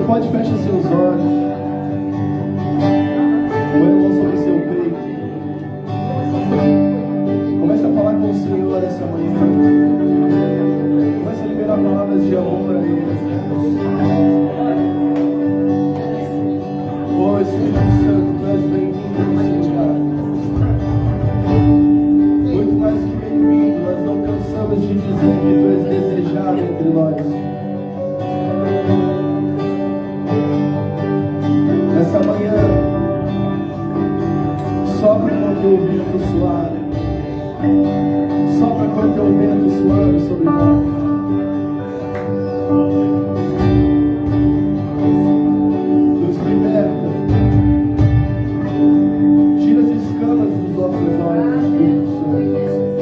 pode fechar seus olhos. Põe a mão sobre seu peito. Comece a falar com o Senhor nessa manhã. Comece a liberar palavras de amor para Ele. Oh, Espírito Santo, tu és bem-vindo nesse lugar. Muito mais que bem-vindo, nós não cansamos de dizer que tu és desejado entre nós. Nessa manhã, sopra com teu vento suave, sopra com teu vento suave sobre nós. Nos liberta, tira as escamas dos nossos olhos, Espírito Santo.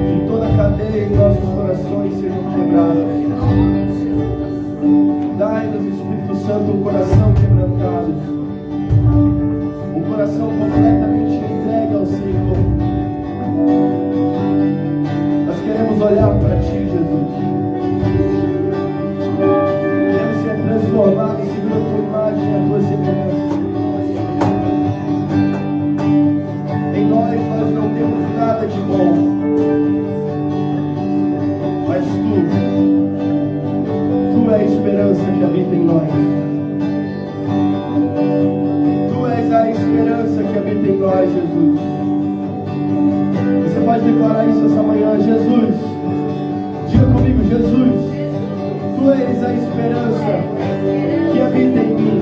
Que toda cadeia em nossos corações seja quebrada. Dai-nos, Espírito Santo, um coração quebrantado, um coração completamente entregue ao Senhor. Nós queremos olhar para Ti, Jesus. Queremos ser transformados segundo a Tua imagem e a Tua semelhança. Em nós não temos nada de bom, mas Tu é a esperança que habita em nós. Tu és a esperança que habita em nós, Jesus. Você pode declarar isso essa manhã. Jesus, diga comigo, Jesus, Tu és a esperança que habita em mim.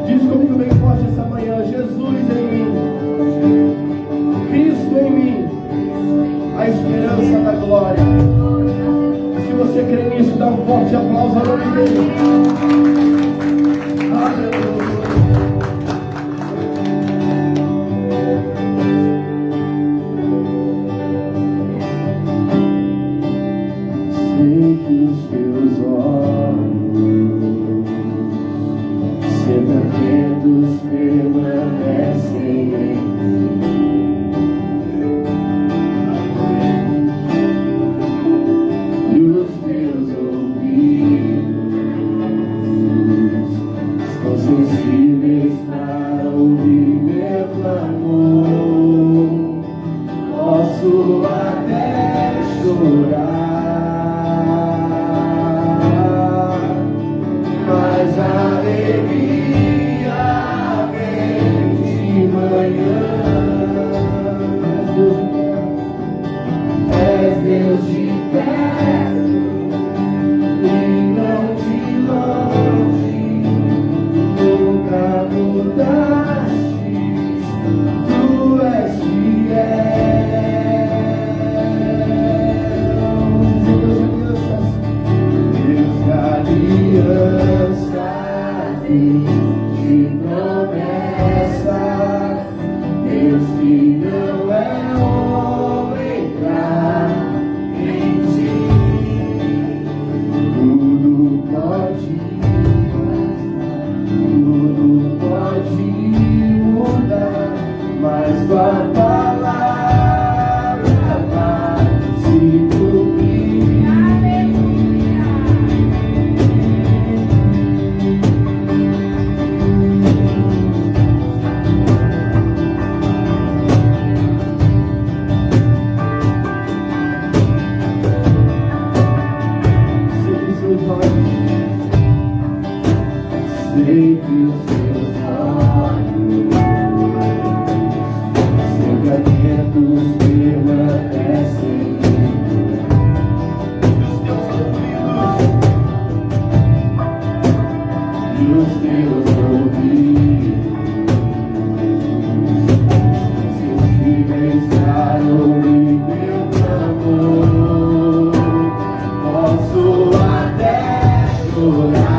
Diz comigo bem forte essa manhã. Jesus em mim, Cristo em mim, a esperança da glória. Se você crê nisso, dá um forte aplauso ao nome dele. Aleluia. Sei que os teus olhos sempre atentos permanecem em mim. E os teus ouvidos estão sensíveis para ouvir meu clamor. Posso até chorar, mas a alegria vem de manhã. És Deus de perto e não de longe, nunca mudaste, Tu és fiel. Deus de alianças, de promessas, Deus que não é homem pra mentir. Tudo pode mudar, mas Tua palavra vai se cumprir. Sei que os teus olhos sempre atentos permanecem em mim. E os teus ouvidos sensíveis para ouvir meu clamor. Posso até chorar,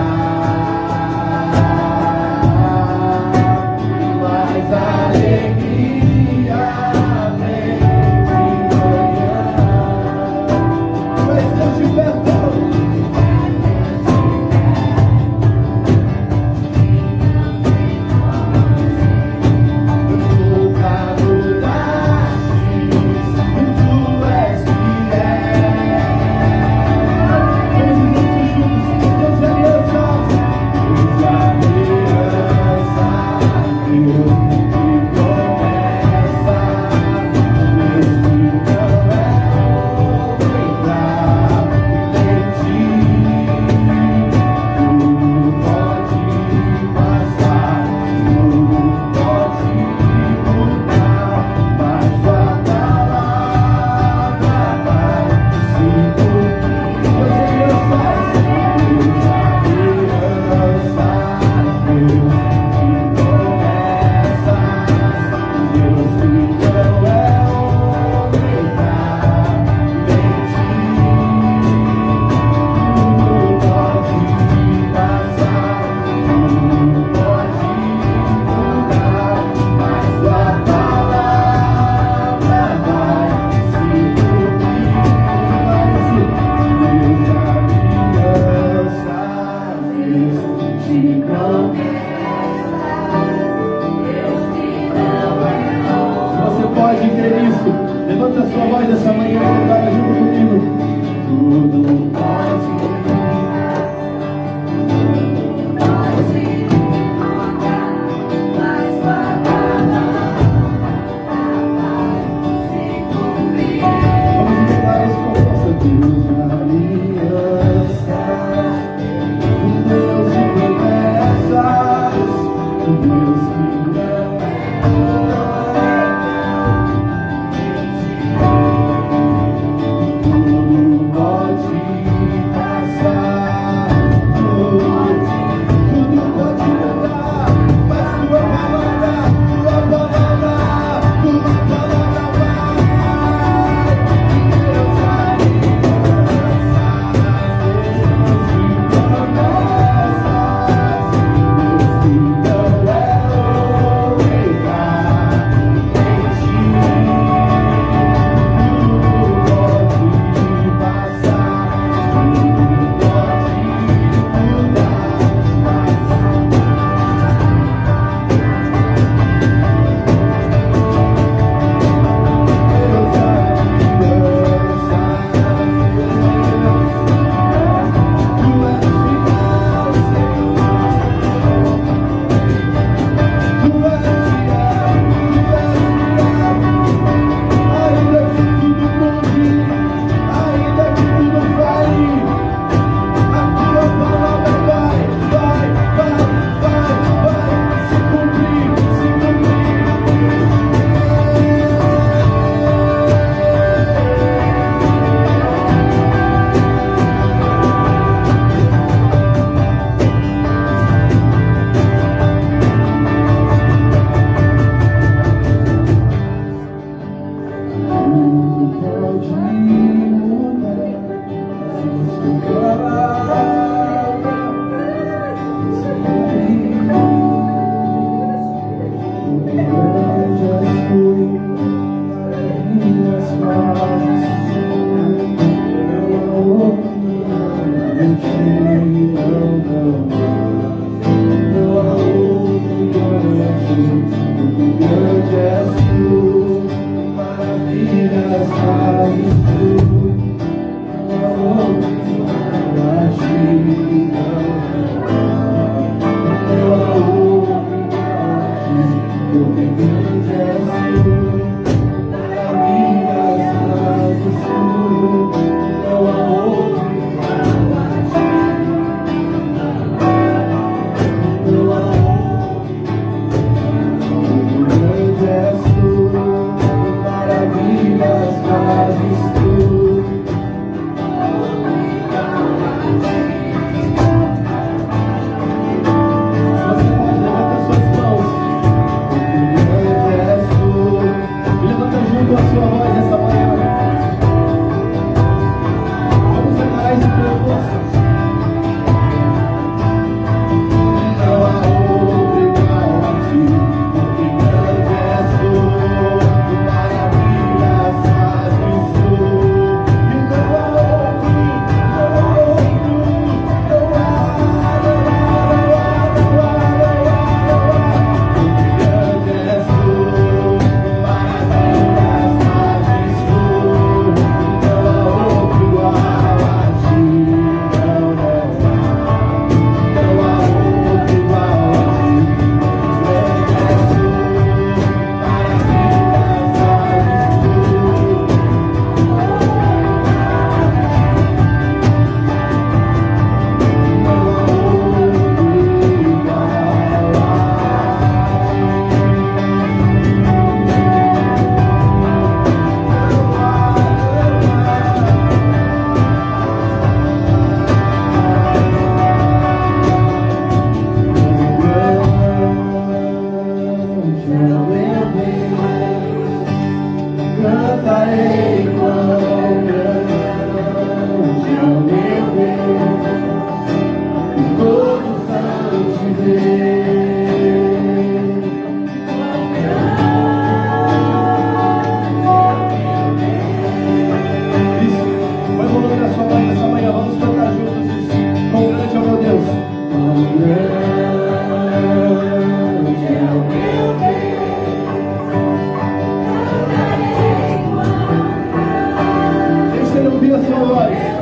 ouvir a sua voz.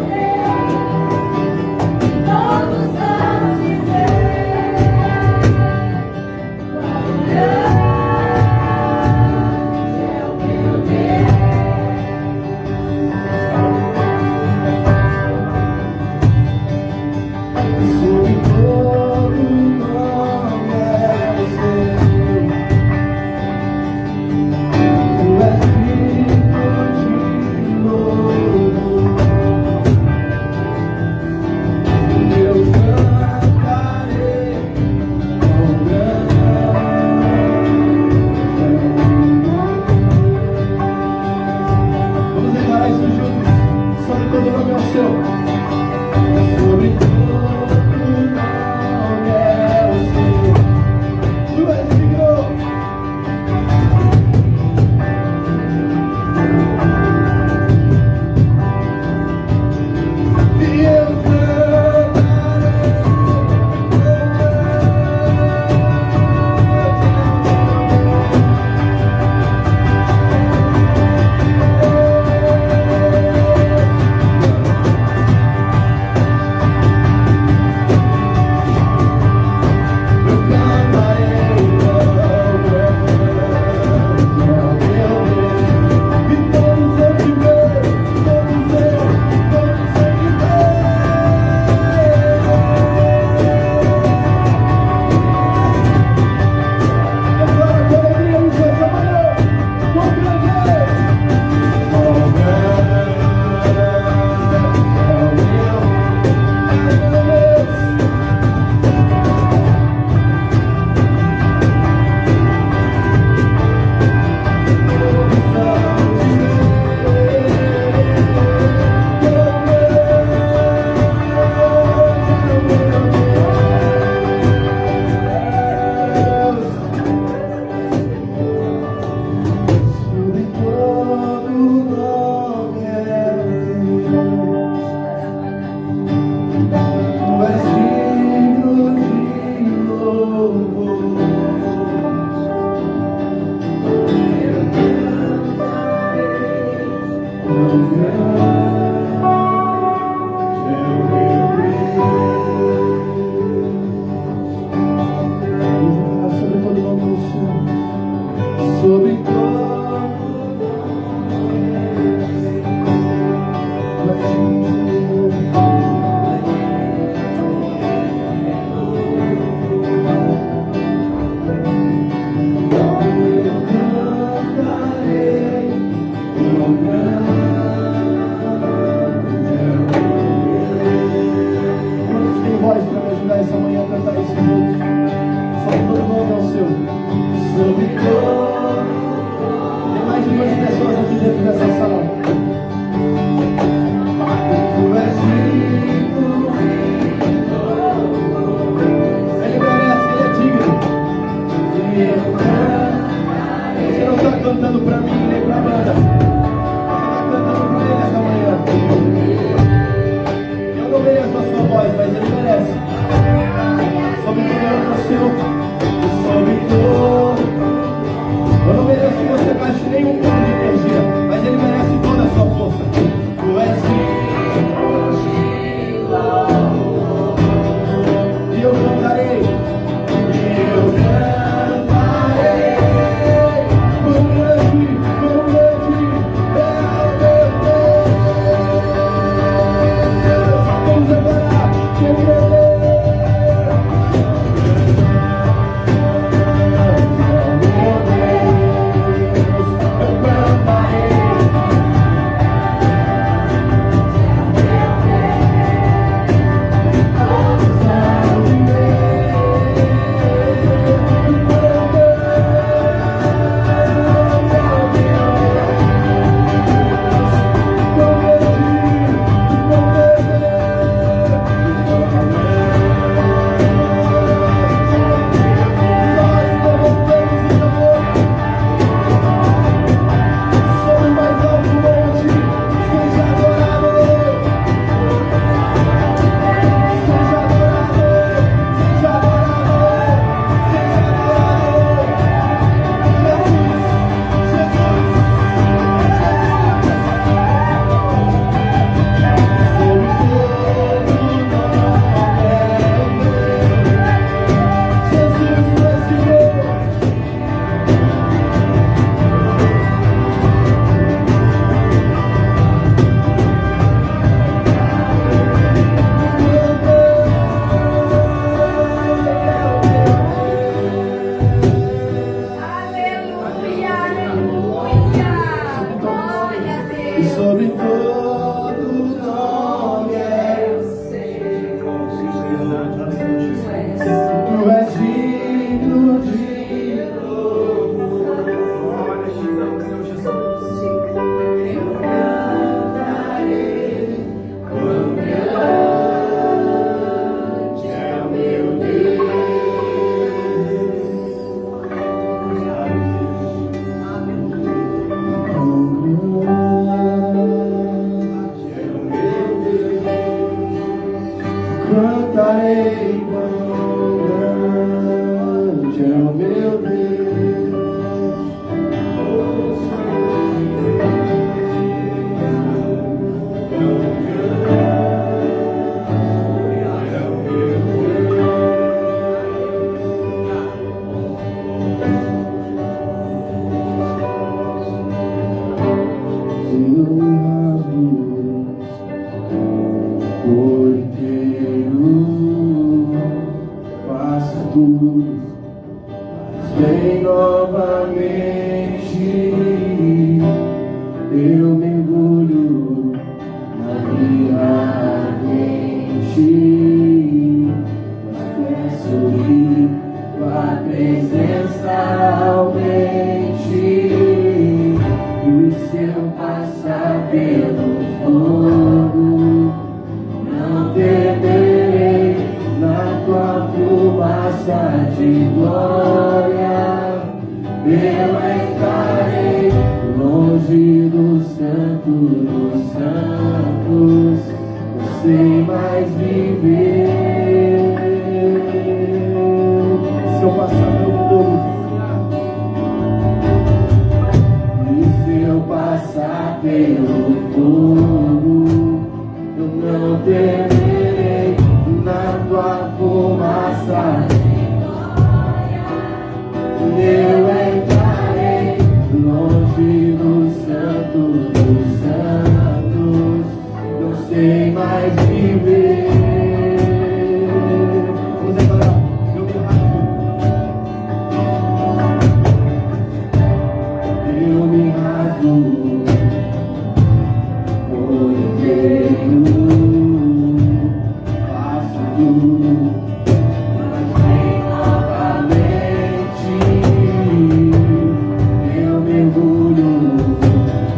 cantarei quão grande é o meu Deus. Vem novamente, eu mergulho na minha mente, mas peço que tua presença aumente, e se eu passar pelo fogo, não temerei, na tua fumaça de glória eu entrarei, longe do santo dos santos, não sei mais viver. Se eu passar pelo fogo, e se eu passar pelo fogo, eu não temerei, na tua fumaça eu entrarei, longe do santo dos santos, não sei mais viver. Vamos agora, eu me rasgo por inteiro, faço tudo, mas vem novamente, eu mergulho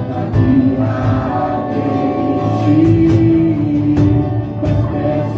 na minha mente, mas peço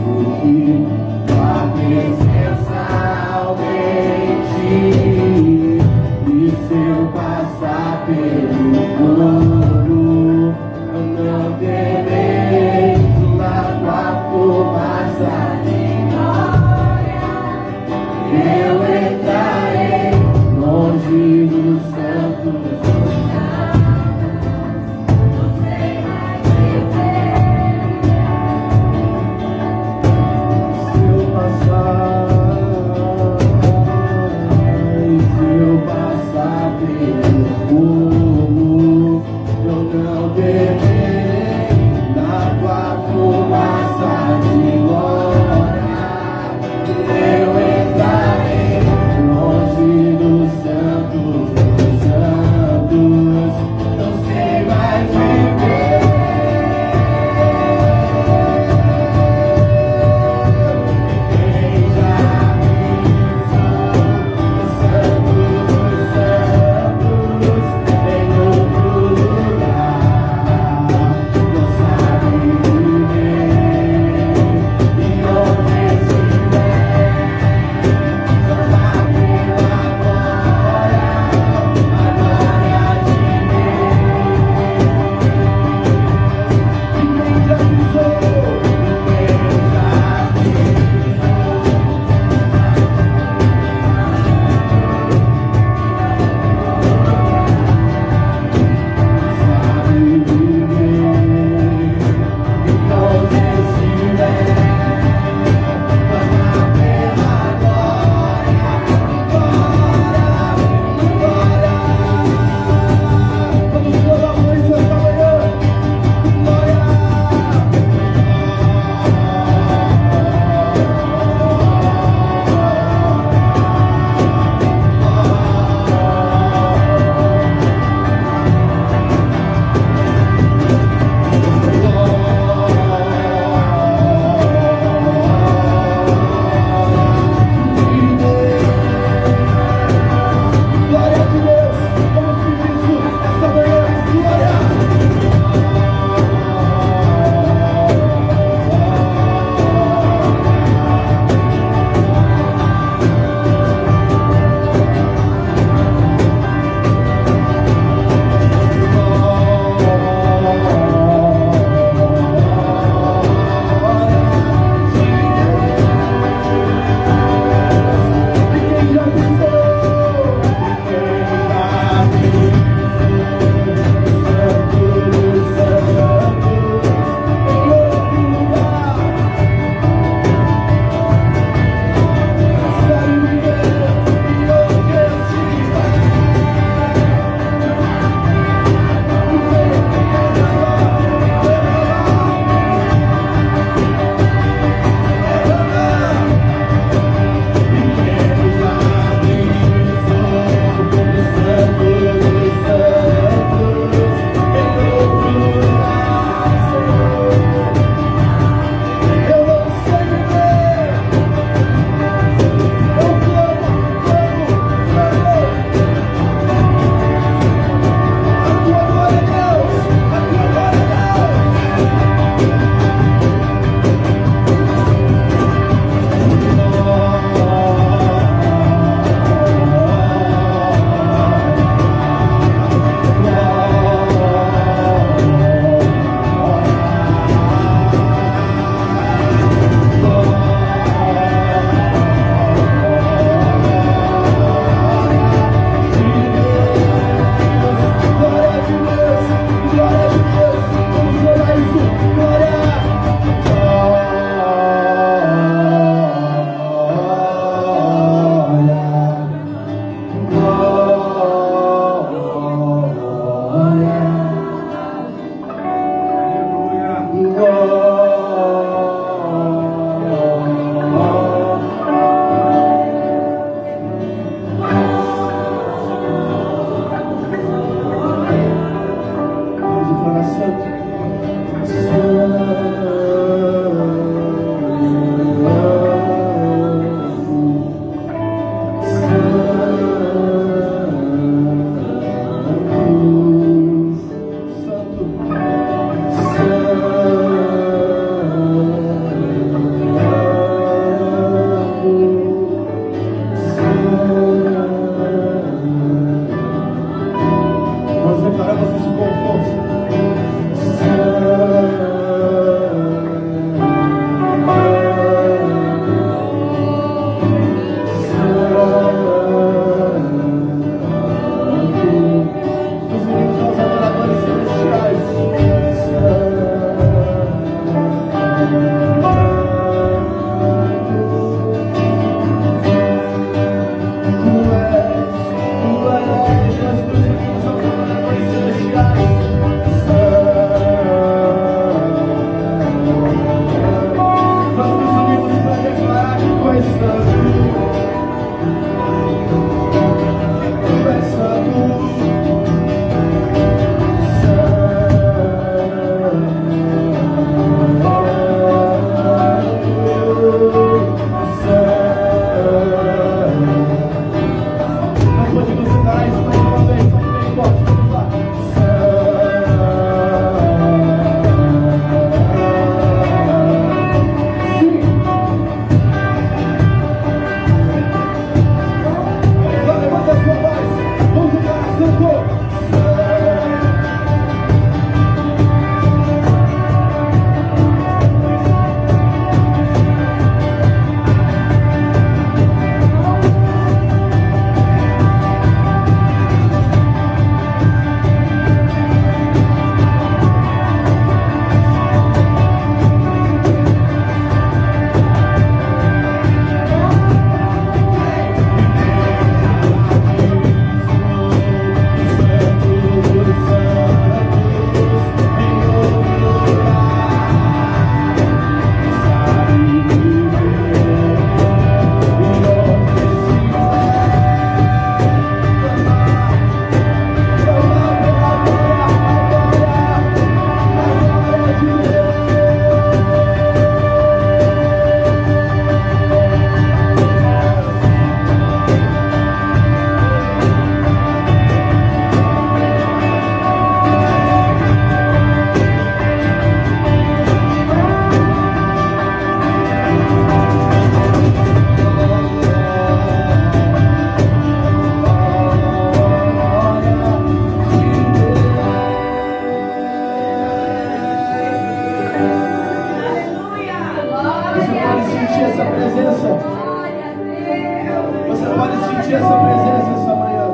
nessa presença essa manhã.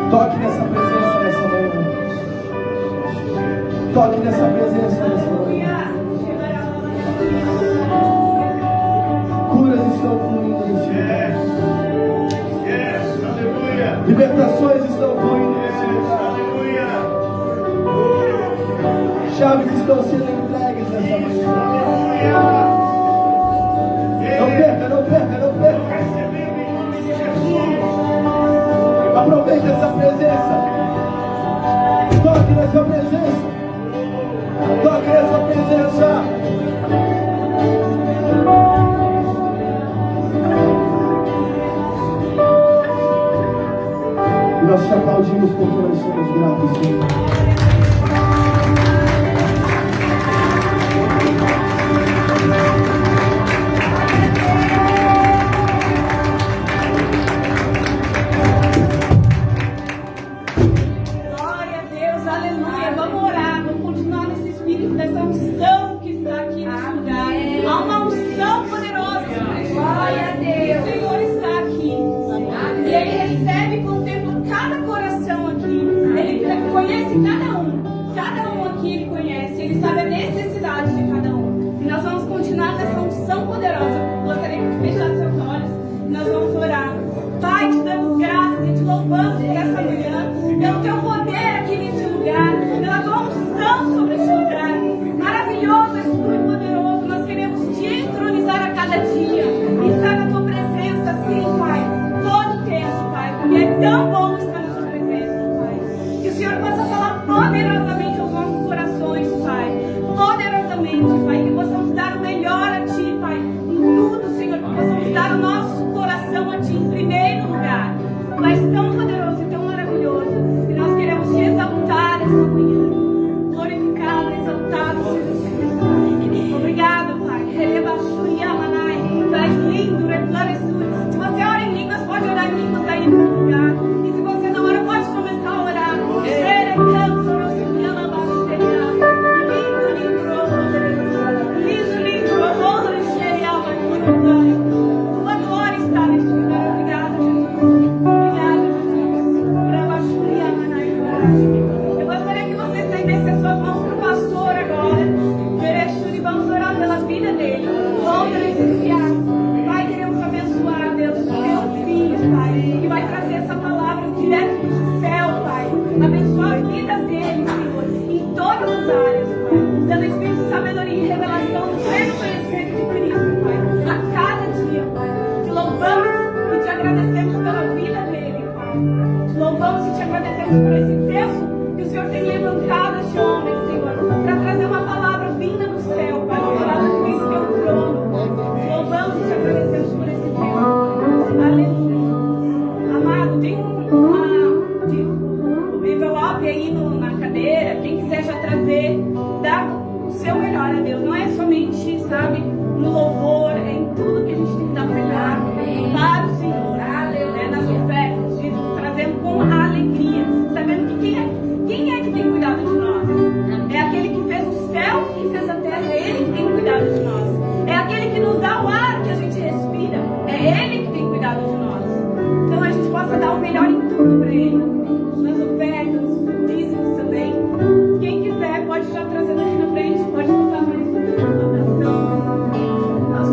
Toque nessa presença nessa manhã. Toque nessa presença nessa manhã. Curas estão fluindo nesse lugar. Libertações estão fluindo nesse lugar. Chaves estão sendo entregues nessa manhã. Não perca, não perca, não perca. Aproveite essa presença. Toque nessa presença. Toque nessa presença. E nós te aplaudimos porque nós somos gratos, Senhor. Pode estar trazendo aqui na frente, pode botar mais uma oração. Nós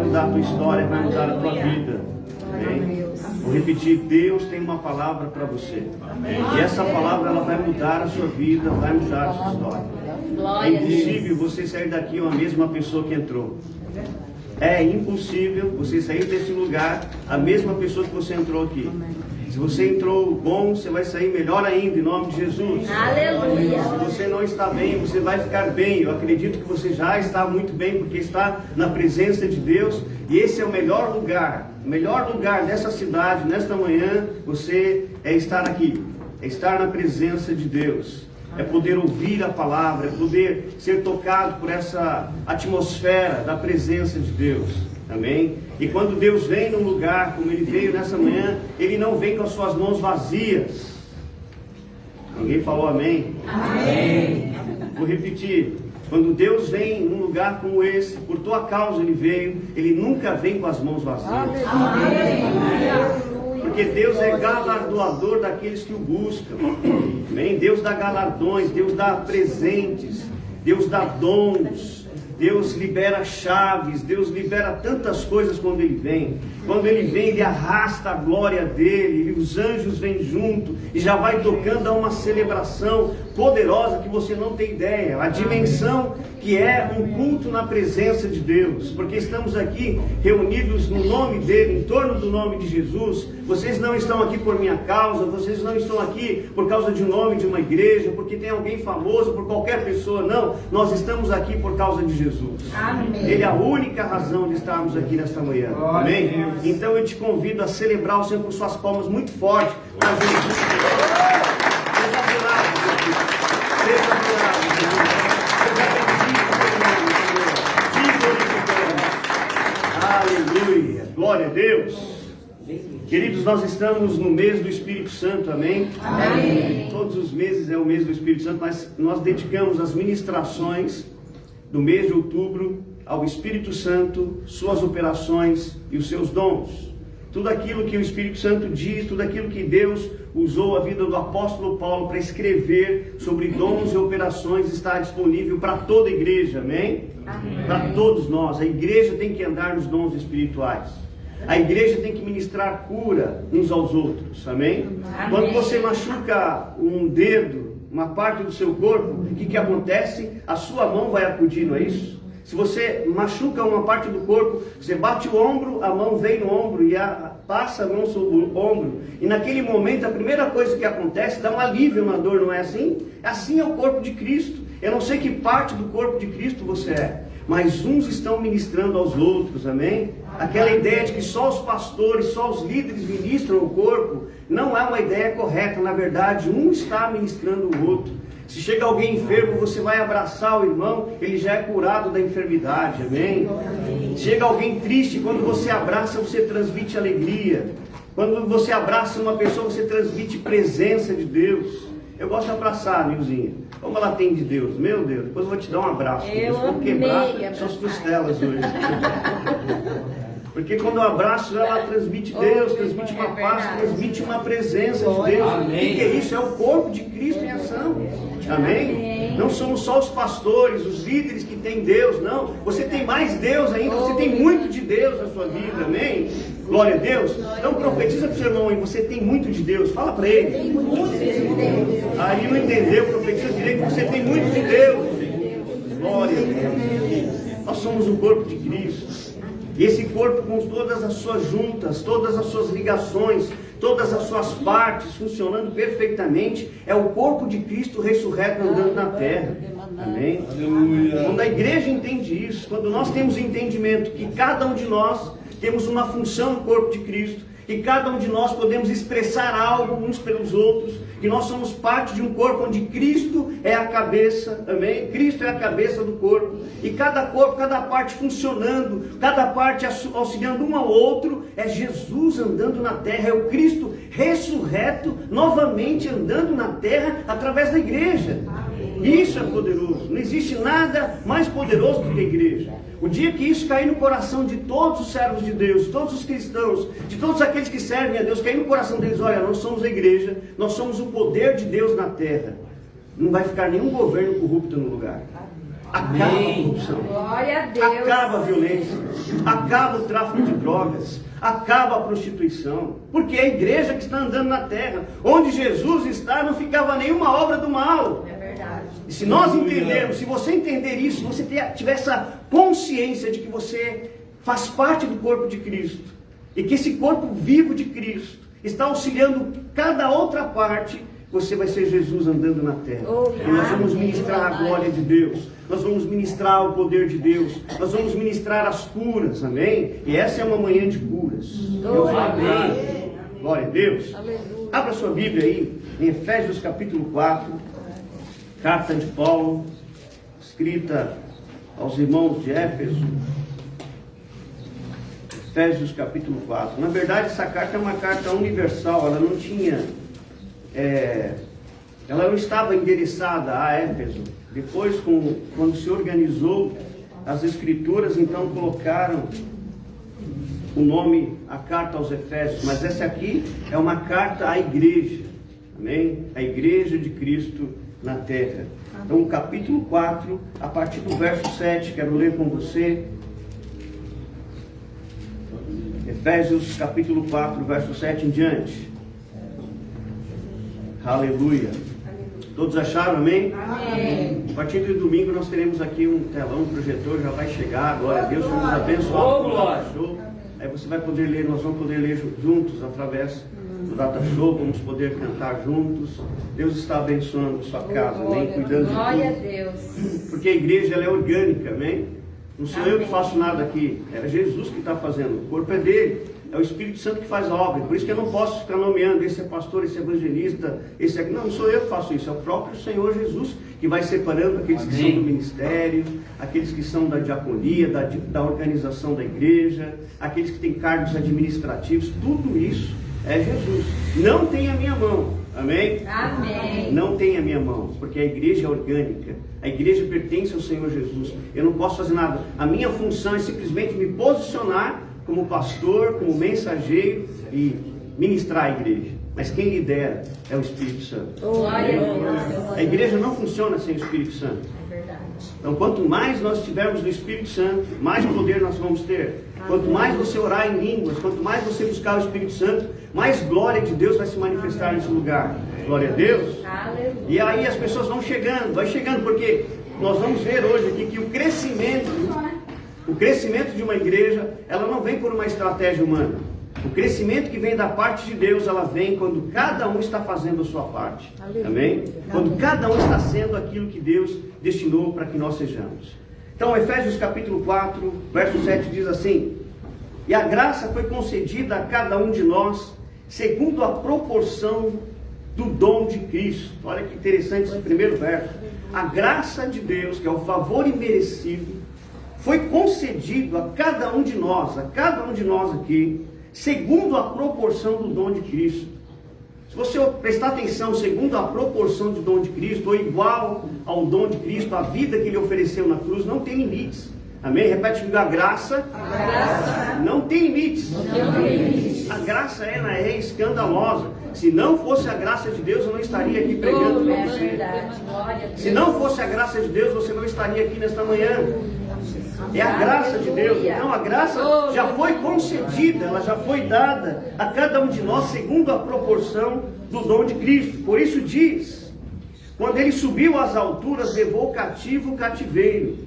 mudar a tua história, vai mudar a tua vida. Amém? Vou repetir, Deus tem uma palavra para você. E essa palavra ela vai mudar a sua vida, vai mudar a sua história. É impossível você sair daqui uma mesma pessoa que entrou. É impossível você sair desse lugar a mesma pessoa que você entrou aqui. Se você entrou bom, você vai sair melhor ainda, em nome de Jesus. Aleluia. Se você não está bem, você vai ficar bem. Eu acredito que você já está muito bem, porque está na presença de Deus. E esse é o melhor lugar. O melhor lugar dessa cidade, nesta manhã, você é estar aqui. É estar na presença de Deus. É poder ouvir a palavra, é poder ser tocado por essa atmosfera da presença de Deus. Amém? E quando Deus vem num lugar, como Ele veio nessa manhã, Ele não vem com as suas mãos vazias. Ninguém falou amém? Amém. Vou repetir. Quando Deus vem num lugar como esse, por tua causa Ele veio, Ele nunca vem com as mãos vazias. Amém. Porque Deus é galardoador daqueles que o buscam. Amém? Deus dá galardões, Deus dá presentes, Deus dá dons. Deus libera chaves, Deus libera tantas coisas quando Ele vem. Quando Ele vem, Ele arrasta a glória dEle, os anjos vêm junto e já vai tocando a uma celebração poderosa que você não tem ideia. A dimensão que é um culto na presença de Deus. Porque estamos aqui reunidos no nome dEle, em torno do nome de Jesus. Vocês não estão aqui por minha causa, vocês não estão aqui por causa de um nome de uma igreja, porque tem alguém famoso, por qualquer pessoa, não. Nós estamos aqui por causa de Jesus. Amém. Ele é a única razão de estarmos aqui nesta manhã. Amém? Então eu te convido a celebrar o Senhor com suas palmas muito fortes para Jesus. Seja adorado, Jesus. Seja adorado, Jesus. Seja bendito, aleluia. Glória a Deus. Queridos, nós estamos no mês do Espírito Santo, amém? Amém. Todos os meses é o mês do Espírito Santo, mas nós dedicamos as ministrações do mês de outubro ao Espírito Santo, suas operações e os seus dons. Tudo aquilo que o Espírito Santo diz, tudo aquilo que Deus usou a vida do apóstolo Paulo para escrever sobre dons e operações está disponível para toda a igreja, amém? Amém. Para todos nós. A igreja tem que andar nos dons espirituais. A igreja tem que ministrar cura uns aos outros, amém? Amém. Quando você machuca um dedo, uma parte do seu corpo, o que acontece? A sua mão vai acudir, não é isso? Se você machuca uma parte do corpo, você bate o ombro, a mão vem no ombro e passa a mão sobre o ombro. E naquele momento, a primeira coisa que acontece, dá um alívio na dor, não é assim? Assim é o corpo de Cristo. Eu não sei que parte do corpo de Cristo você é, mas uns estão ministrando aos outros, amém? Aquela ideia de que só os pastores, só os líderes ministram o corpo, não é uma ideia correta. Na verdade, um está ministrando o outro. Se chega alguém enfermo, você vai abraçar o irmão, ele já é curado da enfermidade, amém? Chega alguém triste, quando você abraça, você transmite alegria. Quando você abraça uma pessoa, você transmite presença de Deus. Eu gosto de abraçar, Nilzinha. Como ela tem de Deus, meu Deus, depois eu vou te dar um abraço. Eu vou quebrar suas costelas hoje. Porque quando eu abraço ela, transmite Deus, transmite uma paz, transmite uma presença de Deus. Amém. Porque isso é o corpo de Cristo em ação. Amém? Não somos só os pastores, os líderes que têm Deus, não. Você tem mais Deus ainda, você tem muito de Deus na sua vida, amém? Glória a Deus. Então profetiza para o seu irmão aí, você tem muito de Deus, fala para ele. Aí não entendeu, profetiza direito, você tem muito de Deus. Glória a Deus. Nós somos o corpo de Cristo. E esse corpo com todas as suas juntas, todas as suas ligações, todas as suas partes funcionando perfeitamente, é o corpo de Cristo ressurreto andando na terra. Amém? Aleluia. Quando a igreja entende isso, quando nós temos entendimento que cada um de nós temos uma função no corpo de Cristo, e cada um de nós podemos expressar algo uns pelos outros, que nós somos parte de um corpo onde Cristo é a cabeça, amém? Cristo é a cabeça do corpo, e cada corpo, cada parte funcionando, cada parte auxiliando um ao outro, é Jesus andando na terra, é o Cristo ressurreto, novamente andando na terra, através da igreja. Isso é poderoso, não existe nada mais poderoso do que a igreja. O dia que isso cair no coração de todos os servos de Deus, de todos os cristãos, de todos aqueles que servem a Deus, cair no coração deles, olha, nós somos a igreja, nós somos o poder de Deus na terra. Não vai ficar nenhum governo corrupto no lugar. Acaba a corrupção. Glória a Deus. Acaba a violência. Acaba o tráfico de drogas. Acaba a prostituição. Porque é a igreja que está andando na terra. Onde Jesus está, não ficava nenhuma obra do mal. É verdade. E se nós entendermos, se você entender isso, você tiver essa consciência de que você faz parte do corpo de Cristo, e que esse corpo vivo de Cristo está auxiliando cada outra parte, você vai ser Jesus andando na terra. E nós vamos ministrar a glória de Deus, nós vamos ministrar o poder de Deus, nós vamos ministrar as curas, amém? E essa é uma manhã de curas. Deus amém. Glória a Deus. Abra sua Bíblia aí, em Efésios capítulo 4, carta de Paulo, escrita aos irmãos de Éfeso. Efésios capítulo 4. Na verdade, essa carta é uma carta universal, ela não tinha, ela não estava endereçada a Éfeso. Depois, quando se organizou as escrituras, então colocaram o nome, a carta aos Efésios. Mas essa aqui é uma carta à igreja, amém? A igreja de Cristo na terra. Então, capítulo 4, a partir do verso 7, quero ler com você. Efésios capítulo 4, verso 7 em diante. Aleluia. Todos acharam, amém? Amém. A partir do domingo nós teremos aqui um telão, um projetor, já vai chegar, glória a Deus, vamos abençoar o Data Show. Aí você vai poder ler, nós vamos poder ler juntos através do Data Show, vamos poder cantar juntos. Deus está abençoando sua casa, amém? Cuidando de Glória a tudo. Deus. Porque a igreja ela é orgânica, amém? Não sou eu que faço nada aqui, é Jesus que está fazendo, o corpo é dele, é o Espírito Santo que faz a obra. Por isso que eu não posso ficar nomeando, esse é pastor, esse é evangelista, esse é... Não sou eu que faço isso, é o próprio Senhor Jesus que vai separando aqueles que são do ministério, aqueles que são da diaconia, da organização da igreja, aqueles que têm cargos administrativos, tudo isso é Jesus. Não tem a minha mão, amém? Amém. Não tem a minha mão, porque a igreja é orgânica, a igreja pertence ao Senhor Jesus. Eu não posso fazer nada. A minha função é simplesmente me posicionar como pastor, como mensageiro e ministrar a igreja. Mas quem lidera é o Espírito Santo. Glória a Deus. A igreja não funciona sem o Espírito Santo. É verdade. Então, quanto mais nós tivermos do Espírito Santo, mais poder nós vamos ter. Quanto mais você orar em línguas, quanto mais você buscar o Espírito Santo, mais glória de Deus vai se manifestar nesse lugar. Glória a Deus. Aleluia. E aí as pessoas vão chegando, porque nós vamos ver hoje aqui que o crescimento de uma igreja, ela não vem por uma estratégia humana. O crescimento que vem da parte de Deus, ela vem quando cada um está fazendo a sua parte. Amém? Quando cada um está sendo aquilo que Deus destinou para que nós sejamos. Então, Efésios capítulo 4, verso 7 diz assim: e a graça foi concedida a cada um de nós, segundo a proporção do dom de Cristo. Olha que interessante esse primeiro verso. A graça de Deus, que é o favor imerecido, foi concedido a cada um de nós aqui, segundo a proporção do dom de Cristo. Se você prestar atenção, segundo a proporção do dom de Cristo, ou igual ao dom de Cristo, a vida que ele ofereceu na cruz, não tem limites. Amém? Repete comigo, a graça não tem limites. A graça ela é escandalosa. Se não fosse a graça de Deus, eu não estaria aqui pregando para você. Se não fosse a graça de Deus, você não estaria aqui nesta manhã. É a graça de Deus. Então a graça já foi concedida, ela já foi dada a cada um de nós segundo a proporção do dom de Cristo. Por isso diz: quando ele subiu às alturas, levou cativo o cativeiro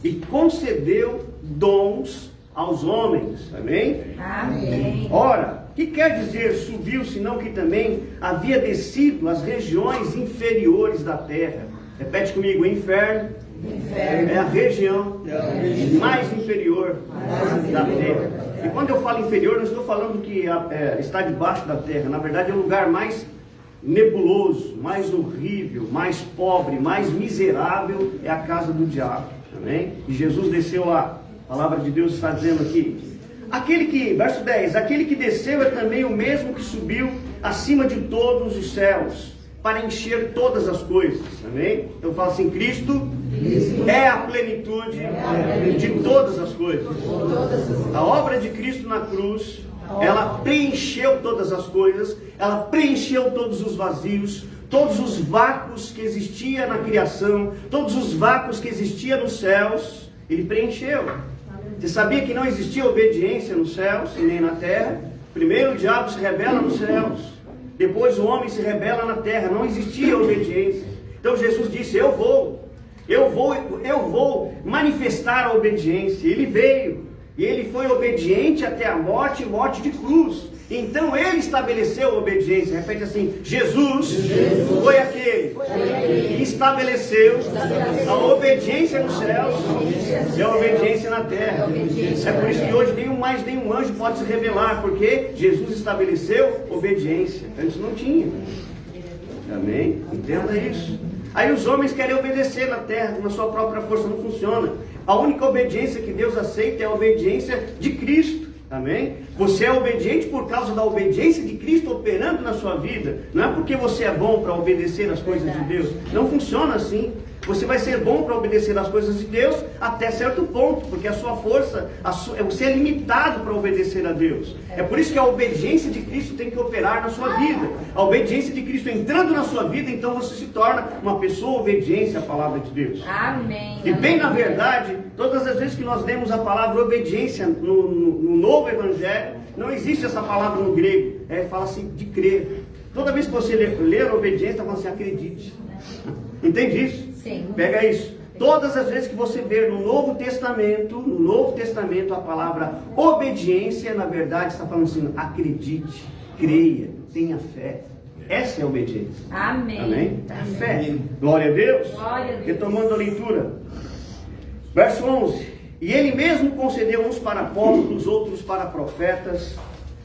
e concedeu dons aos homens. Amém? Amém. Ora, o que quer dizer subiu, senão que também havia descido às regiões inferiores da terra? Repete comigo, inferno. É a região mais inferior da terra. E quando eu falo inferior, não estou falando que está debaixo da terra. Na verdade é um lugar mais nebuloso, mais horrível, mais pobre, mais miserável. É a casa do diabo. Amém? E Jesus desceu lá. A palavra de Deus está dizendo aqui: verso 10, aquele que desceu é também o mesmo que subiu acima de todos os céus, para encher todas as coisas. Amém? Então fala assim: Cristo é a plenitude de todas as coisas. A obra de Cristo na cruz, ela preencheu todas as coisas, ela preencheu todos os vazios, todos os vácuos que existia na criação, todos os vácuos que existia nos céus, ele preencheu. Você sabia que não existia obediência nos céus e nem na terra? Primeiro o diabo se rebela nos céus, depois o homem se rebela na terra, não existia obediência. Então Jesus disse, eu vou manifestar a obediência. Ele veio, e ele foi obediente até a morte, morte de cruz. Então ele estabeleceu a obediência. Repete assim, Jesus foi aquele que estabeleceu a obediência nos céus e a obediência na terra. É por isso que hoje nenhum anjo pode se revelar, porque Jesus estabeleceu obediência. Antes não tinha. Amém? Entenda isso. Aí os homens querem obedecer na terra, na sua própria força, não funciona. A única obediência que Deus aceita é a obediência de Cristo. Amém? Você é obediente por causa da obediência de Cristo operando na sua vida. Não é porque você é bom para obedecer as coisas de Deus. Não funciona assim. Você vai ser bom para obedecer as coisas de Deus até certo ponto, porque a sua força, você é limitado para obedecer a Deus. É por isso que a obediência de Cristo tem que operar na sua vida. A obediência de Cristo entrando na sua vida, então você se torna uma pessoa obediente à palavra de Deus. Amém. E bem na verdade, todas as vezes que nós lemos a palavra obediência no novo evangelho, não existe essa palavra no grego. Fala assim, de crer. Toda vez que você ler obediência, está falando assim, acredite. Entende isso? Sim. Pega isso. Todas as vezes que você ver no Novo Testamento a palavra obediência, na verdade está falando assim, acredite, creia, tenha fé. Essa é a obediência. Amém. Amém? A fé. Glória a Deus. Glória a Deus. Retomando a leitura. Verso 11. E ele mesmo concedeu uns para apóstolos, outros para profetas,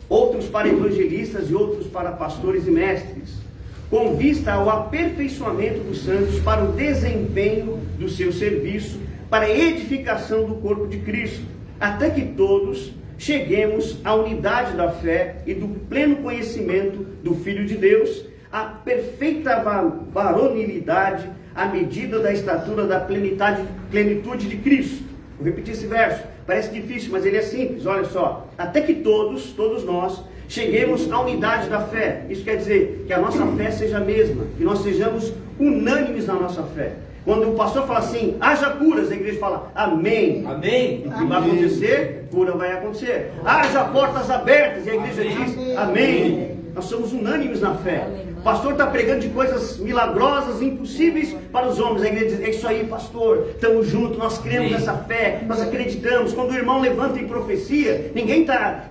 outros para evangelistas e outros para pastores e mestres, com vista ao aperfeiçoamento dos santos para o desempenho do seu serviço, para a edificação do corpo de Cristo, até que todos cheguemos à unidade da fé e do pleno conhecimento do Filho de Deus, à perfeita varonilidade, à medida da estatura da plenitude de Cristo. Vou repetir esse verso, parece difícil, mas ele é simples, olha só. Até que todos nós, cheguemos à unidade da fé. Isso quer dizer que a nossa fé seja a mesma, que nós sejamos unânimes na nossa fé. Quando o pastor fala assim, haja curas, a igreja fala, amém. Amém. O que vai acontecer? Cura vai acontecer. Haja portas abertas, e a igreja diz, amém. Nós somos unânimes na fé. O pastor está pregando de coisas milagrosas, impossíveis para os homens. A igreja diz, é isso aí, pastor, estamos juntos, nós cremos nessa fé, nós acreditamos. Quando o irmão levanta em profecia, ninguém está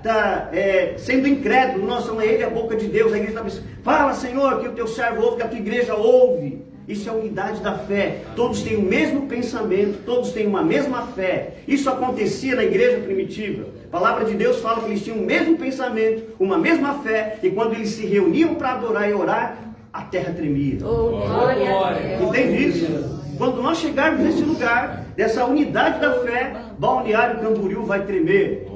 sendo incrédulo. Nossa, ele é a boca de Deus. A igreja está pensando, fala, Senhor, que o teu servo ouve, que a tua igreja ouve. Isso é a unidade da fé. Todos têm o mesmo pensamento, todos têm uma mesma fé. Isso acontecia na igreja primitiva. A palavra de Deus fala que eles tinham o mesmo pensamento, uma mesma fé, e quando eles se reuniam para adorar e orar, a terra tremia. Glória a Deus. Entende isso? Quando nós chegarmos nesse lugar, dessa unidade da fé, Balneário Camboriú vai tremer.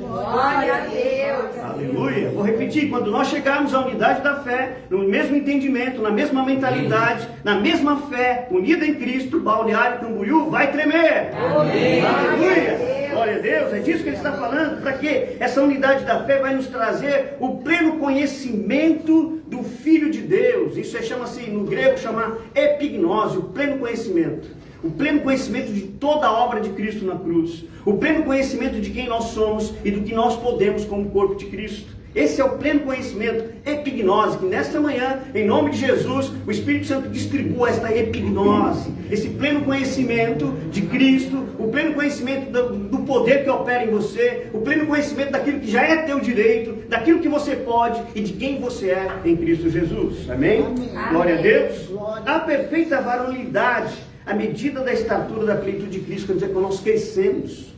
Glória a Deus. Aleluia. Vou repetir, quando nós chegarmos à unidade da fé, no mesmo entendimento, na mesma mentalidade, na mesma fé, unida em Cristo, Balneário Camboriú vai tremer. Amém. Aleluia. Glória a Deus, é disso que ele está falando. Para quê? Essa unidade da fé vai nos trazer o pleno conhecimento do Filho de Deus. Isso chama-se, no grego, chama epignose, o pleno conhecimento. O pleno conhecimento de toda a obra de Cristo na cruz. O pleno conhecimento de quem nós somos e do que nós podemos como corpo de Cristo. Esse é o pleno conhecimento, epignose, que nesta manhã, em nome de Jesus, o Espírito Santo distribua esta epignose, esse pleno conhecimento de Cristo, o pleno conhecimento do poder que opera em você, o pleno conhecimento daquilo que já é teu direito, daquilo que você pode e de quem você é em Cristo Jesus. Amém? Amém. Glória a Deus. A perfeita varonilidade, à medida da estatura da plenitude de Cristo, quer dizer, quando nós crescemos,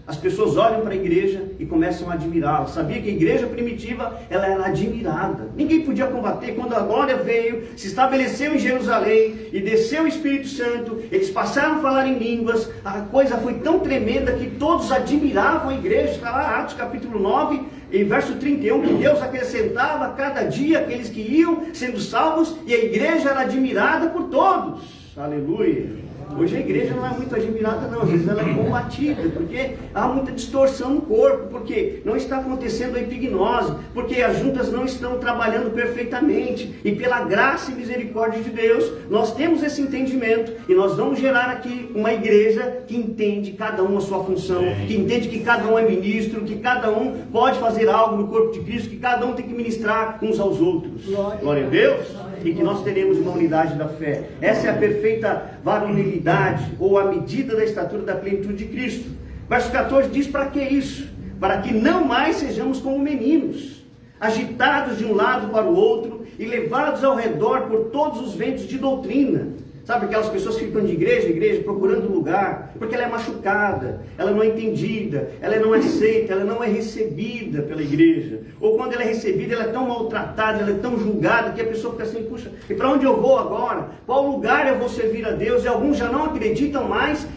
as pessoas olham para a igreja e começam a admirá-la. Sabia que a igreja primitiva, ela era admirada. Ninguém podia combater. Quando a glória veio, se estabeleceu em Jerusalém e desceu o Espírito Santo, eles passaram a falar em línguas, a coisa foi tão tremenda que todos admiravam a igreja. Está lá, Atos capítulo 9, em verso 31, que Deus acrescentava a cada dia aqueles que iam sendo salvos, e a igreja era admirada por todos. Aleluia. Hoje a igreja não é muito admirada não, às vezes ela é combatida, porque há muita distorção no corpo, porque não está acontecendo a epignose, porque as juntas não estão trabalhando perfeitamente, e pela graça e misericórdia de Deus, nós temos esse entendimento, e nós vamos gerar aqui uma igreja que entende cada um a sua função, que entende que cada um é ministro, que cada um pode fazer algo no corpo de Cristo, que cada um tem que ministrar uns aos outros. Glória a Deus. E que nós teremos uma unidade da fé. Essa é a perfeita varonilidade, ou a medida da estatura da plenitude de Cristo. Verso 14 diz: para que isso? Para que não mais sejamos como meninos, agitados de um lado para o outro e levados ao redor por todos os ventos de doutrina. Sabe aquelas pessoas que ficam de igreja em igreja procurando lugar, porque ela é machucada, ela não é entendida, ela não é aceita, ela não é recebida pela igreja. Ou quando ela é recebida, ela é tão maltratada, ela é tão julgada, que a pessoa fica assim: puxa, e para onde eu vou agora? Qual lugar eu vou servir a Deus? E alguns já não acreditam mais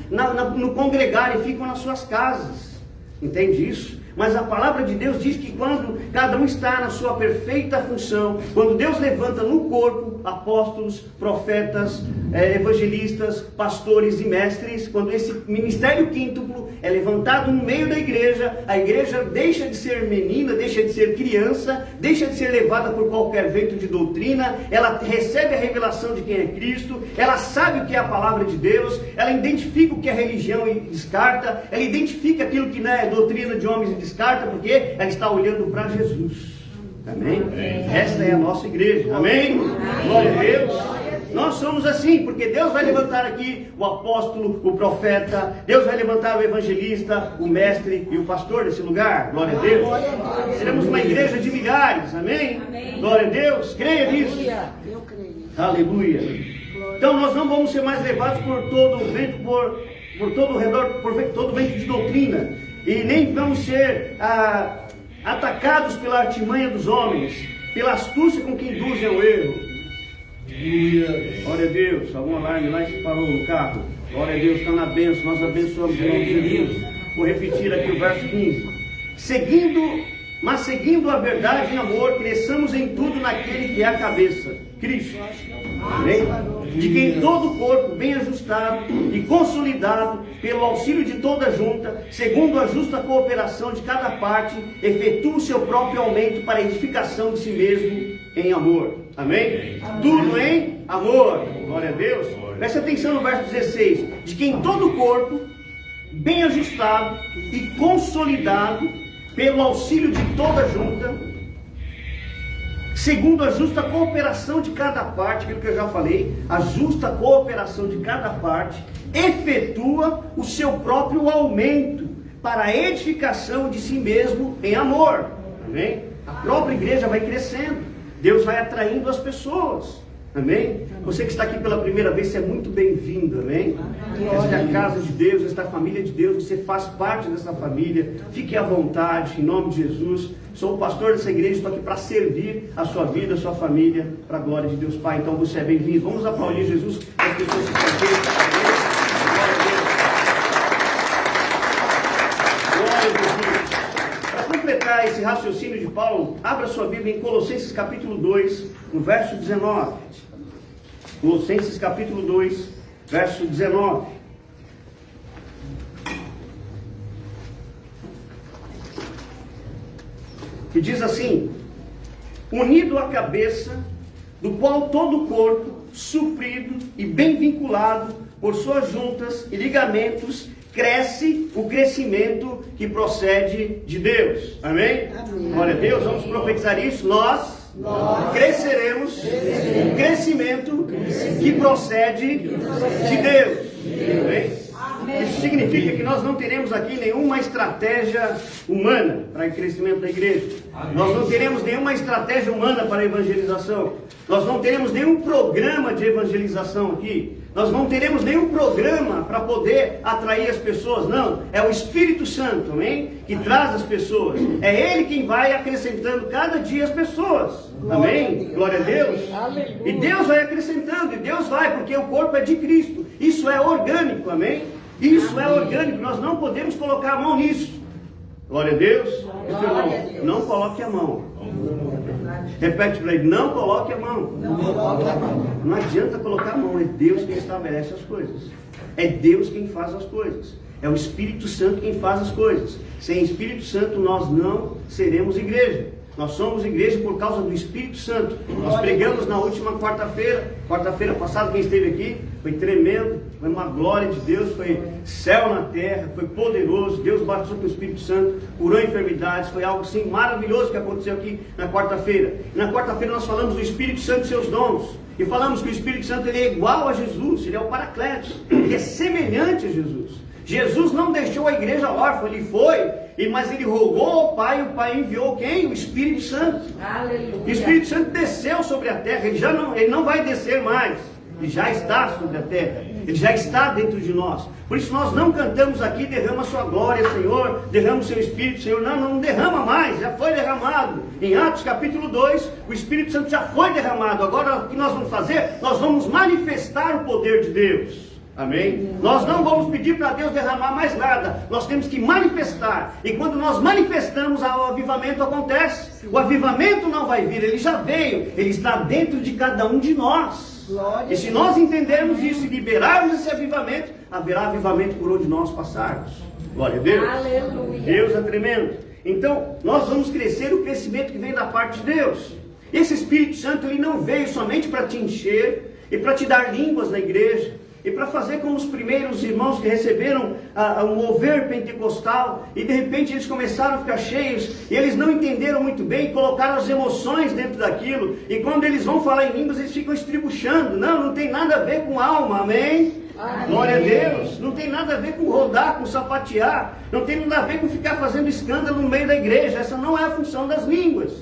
no congregar e ficam nas suas casas. Entende isso? Mas a palavra de Deus diz que quando cada um está na sua perfeita função, quando Deus levanta no corpo apóstolos, profetas, evangelistas, pastores e mestres, quando esse ministério quíntuplo é levantado no meio da igreja, a igreja deixa de ser menina, deixa de ser criança, deixa de ser levada por qualquer vento de doutrina, ela recebe a revelação de quem é Cristo, ela sabe o que é a palavra de Deus, ela identifica o que é religião e descarta, ela identifica aquilo que não é doutrina de homens e descarta, porque ela está olhando para Jesus. Amém? Esta é a nossa igreja. Amém? Glória a Deus. Nós somos assim, porque Deus vai levantar aqui o apóstolo, o profeta, Deus vai levantar o evangelista, o mestre e o pastor desse lugar. Glória a Deus. Seremos uma igreja de milhares. Amém? Glória a Deus. Creia nisso. Eu creio. Aleluia. Então nós não vamos ser mais levados por todo o vento, por todo o redor, por todo o vento de doutrina. E nem vamos ser atacados pela artimanha dos homens, pela astúcia com que induzem ao erro. Glória a Deus. Algum alarme lá e se parou no carro. Glória a Deus, está na bênção. Nós abençoamos em nome de Jesus. Vou repetir aqui o verso 15. Seguindo a verdade em amor, cresçamos em tudo naquele que é a cabeça, Cristo. Amém? De quem todo o corpo, bem ajustado e consolidado pelo auxílio de toda junta, segundo a justa cooperação de cada parte, efetua o seu próprio aumento para a edificação de si mesmo em amor. Amém? Tudo em amor. Glória a Deus. Preste atenção no verso 16. De quem todo o corpo, bem ajustado e consolidado pelo auxílio de toda junta, segundo a justa cooperação de cada parte, aquilo que eu já falei, a justa cooperação de cada parte, efetua o seu próprio aumento para a edificação de si mesmo em amor. Amém? A própria igreja vai crescendo, Deus vai atraindo as pessoas. Amém? Você que está aqui pela primeira vez, você é muito bem-vindo, amém? Esta é a casa de Deus, esta é a família de Deus, você faz parte dessa família, fique à vontade, em nome de Jesus. Sou o pastor dessa igreja, estou aqui para servir a sua vida, a sua família, para a glória de Deus Pai. Então você é bem-vindo. Vamos aplaudir Jesus, as pessoas que estão aqui. Glória a Deus. Para completar esse raciocínio de Paulo, abra sua Bíblia em Colossenses capítulo 2, no verso 19. Colossenses capítulo 2, verso 19. Que diz assim: unido à cabeça, do qual todo o corpo, suprido e bem vinculado por suas juntas e ligamentos, cresce o crescimento que procede de Deus. Amém? Amém. Glória a Deus. Vamos profetizar isso. Nós cresceremos o crescimento que procede de Deus. Amém? Isso significa que nós não teremos aqui nenhuma estratégia humana para o crescimento da igreja. Nós não teremos nenhuma estratégia humana para a evangelização. Nós não teremos nenhum programa de evangelização aqui. Nós não teremos nenhum programa para poder atrair as pessoas. Não, é o Espírito Santo, amém? Que traz as pessoas. É Ele quem vai acrescentando cada dia as pessoas. Amém? Glória a Deus. E Deus vai acrescentando, e Deus vai, porque o corpo é de Cristo. Isso é orgânico, amém? Isso é orgânico, nós não podemos colocar a mão nisso. Glória a Deus. Irmão, não coloque a mão. Repete para ele: não coloque a mão. Não adianta colocar a mão, é Deus quem estabelece as coisas. É Deus quem faz as coisas. É o Espírito Santo quem faz as coisas. Sem Espírito Santo nós não seremos igreja. Nós somos igreja por causa do Espírito Santo. Nós pregamos na última quarta-feira passada, quem esteve aqui, foi tremendo, foi uma glória de Deus, foi céu na terra, foi poderoso, Deus batizou com o Espírito Santo, curou enfermidades, foi algo assim maravilhoso que aconteceu aqui na quarta-feira. Na quarta-feira nós falamos do Espírito Santo e seus dons, e falamos que o Espírito Santo ele é igual a Jesus, ele é o Paracletos, ele é semelhante a Jesus. Jesus não deixou a igreja órfã, ele foi, mas ele rogou ao Pai, e o Pai enviou quem? O Espírito Santo. Aleluia. O Espírito Santo desceu sobre a terra, ele não vai descer mais, ele já está sobre a terra, ele já está dentro de nós. Por isso nós não cantamos aqui, derrama a sua glória, Senhor, derrama o seu Espírito, Senhor. Não derrama mais, já foi derramado. Em Atos capítulo 2, o Espírito Santo já foi derramado. Agora o que nós vamos fazer? Nós vamos manifestar o poder de Deus. Amém? Nós não vamos pedir para Deus derramar mais nada. Nós temos que manifestar. E quando nós manifestamos, o avivamento acontece. O avivamento não vai vir, ele já veio. Ele está dentro de cada um de nós. E se nós entendermos isso e liberarmos esse avivamento, haverá avivamento por onde nós passarmos. Glória a Deus. Aleluia. Deus é tremendo. Então, nós vamos crescer o crescimento que vem da parte de Deus. Esse Espírito Santo, ele não veio somente para te encher e para te dar línguas na igreja. E para fazer como os primeiros irmãos que receberam o mover pentecostal, e de repente eles começaram a ficar cheios, e eles não entenderam muito bem, e colocaram as emoções dentro daquilo, e quando eles vão falar em línguas, eles ficam estribuchando. Não tem nada a ver com alma, amém? Amém. Glória a Deus. Não tem nada a ver com rodar, com sapatear, não tem nada a ver com ficar fazendo escândalo no meio da igreja. Essa não é a função das línguas.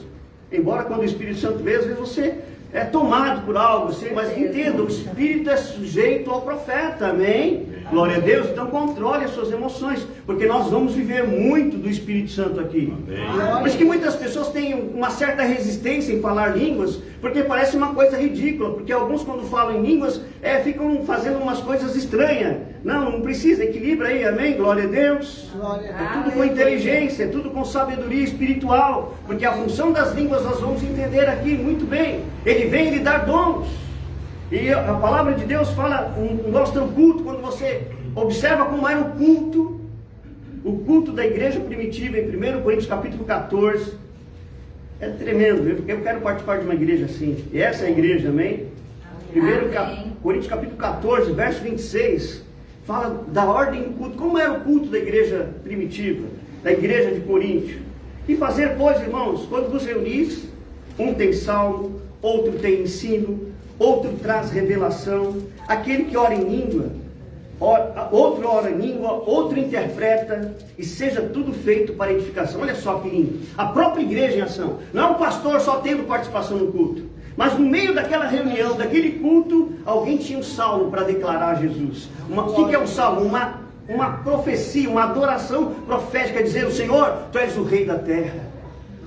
Embora quando o Espírito Santo vê, às vezes você é tomado por algo, assim, mas entenda, o Espírito é sujeito ao profeta, amém? Glória a Deus. Então controle as suas emoções, porque nós vamos viver muito do Espírito Santo aqui. Amém. Por isso que muitas pessoas têm uma certa resistência em falar línguas, porque parece uma coisa ridícula, porque alguns quando falam em línguas, ficam fazendo umas coisas estranhas. Não precisa, equilibra aí, amém? Glória a Deus. É tudo com inteligência, é tudo com sabedoria espiritual, porque a função das línguas nós vamos entender aqui muito bem. Ele vem lhe dar dons. E a palavra de Deus fala, mostra o culto, quando você observa como era o culto da igreja primitiva, em 1 Coríntios capítulo 14, é tremendo. Eu quero participar de uma igreja assim, e essa é a igreja, amém? 1 Coríntios capítulo 14, verso 26, fala da ordem do culto, como era o culto da igreja primitiva, da igreja de Coríntio. E fazer, pois, irmãos, quando vos reunis, um tem salmo, outro tem ensino, outro traz revelação, aquele que ora em língua, outro ora em língua, outro interpreta, e seja tudo feito para edificação. Olha só que lindo, a própria igreja em ação, não é o pastor só tendo participação no culto, mas no meio daquela reunião, daquele culto, alguém tinha um salmo para declarar Jesus. O que é um salmo? Uma profecia, uma adoração profética, dizendo: Senhor, Tu és o Rei da terra,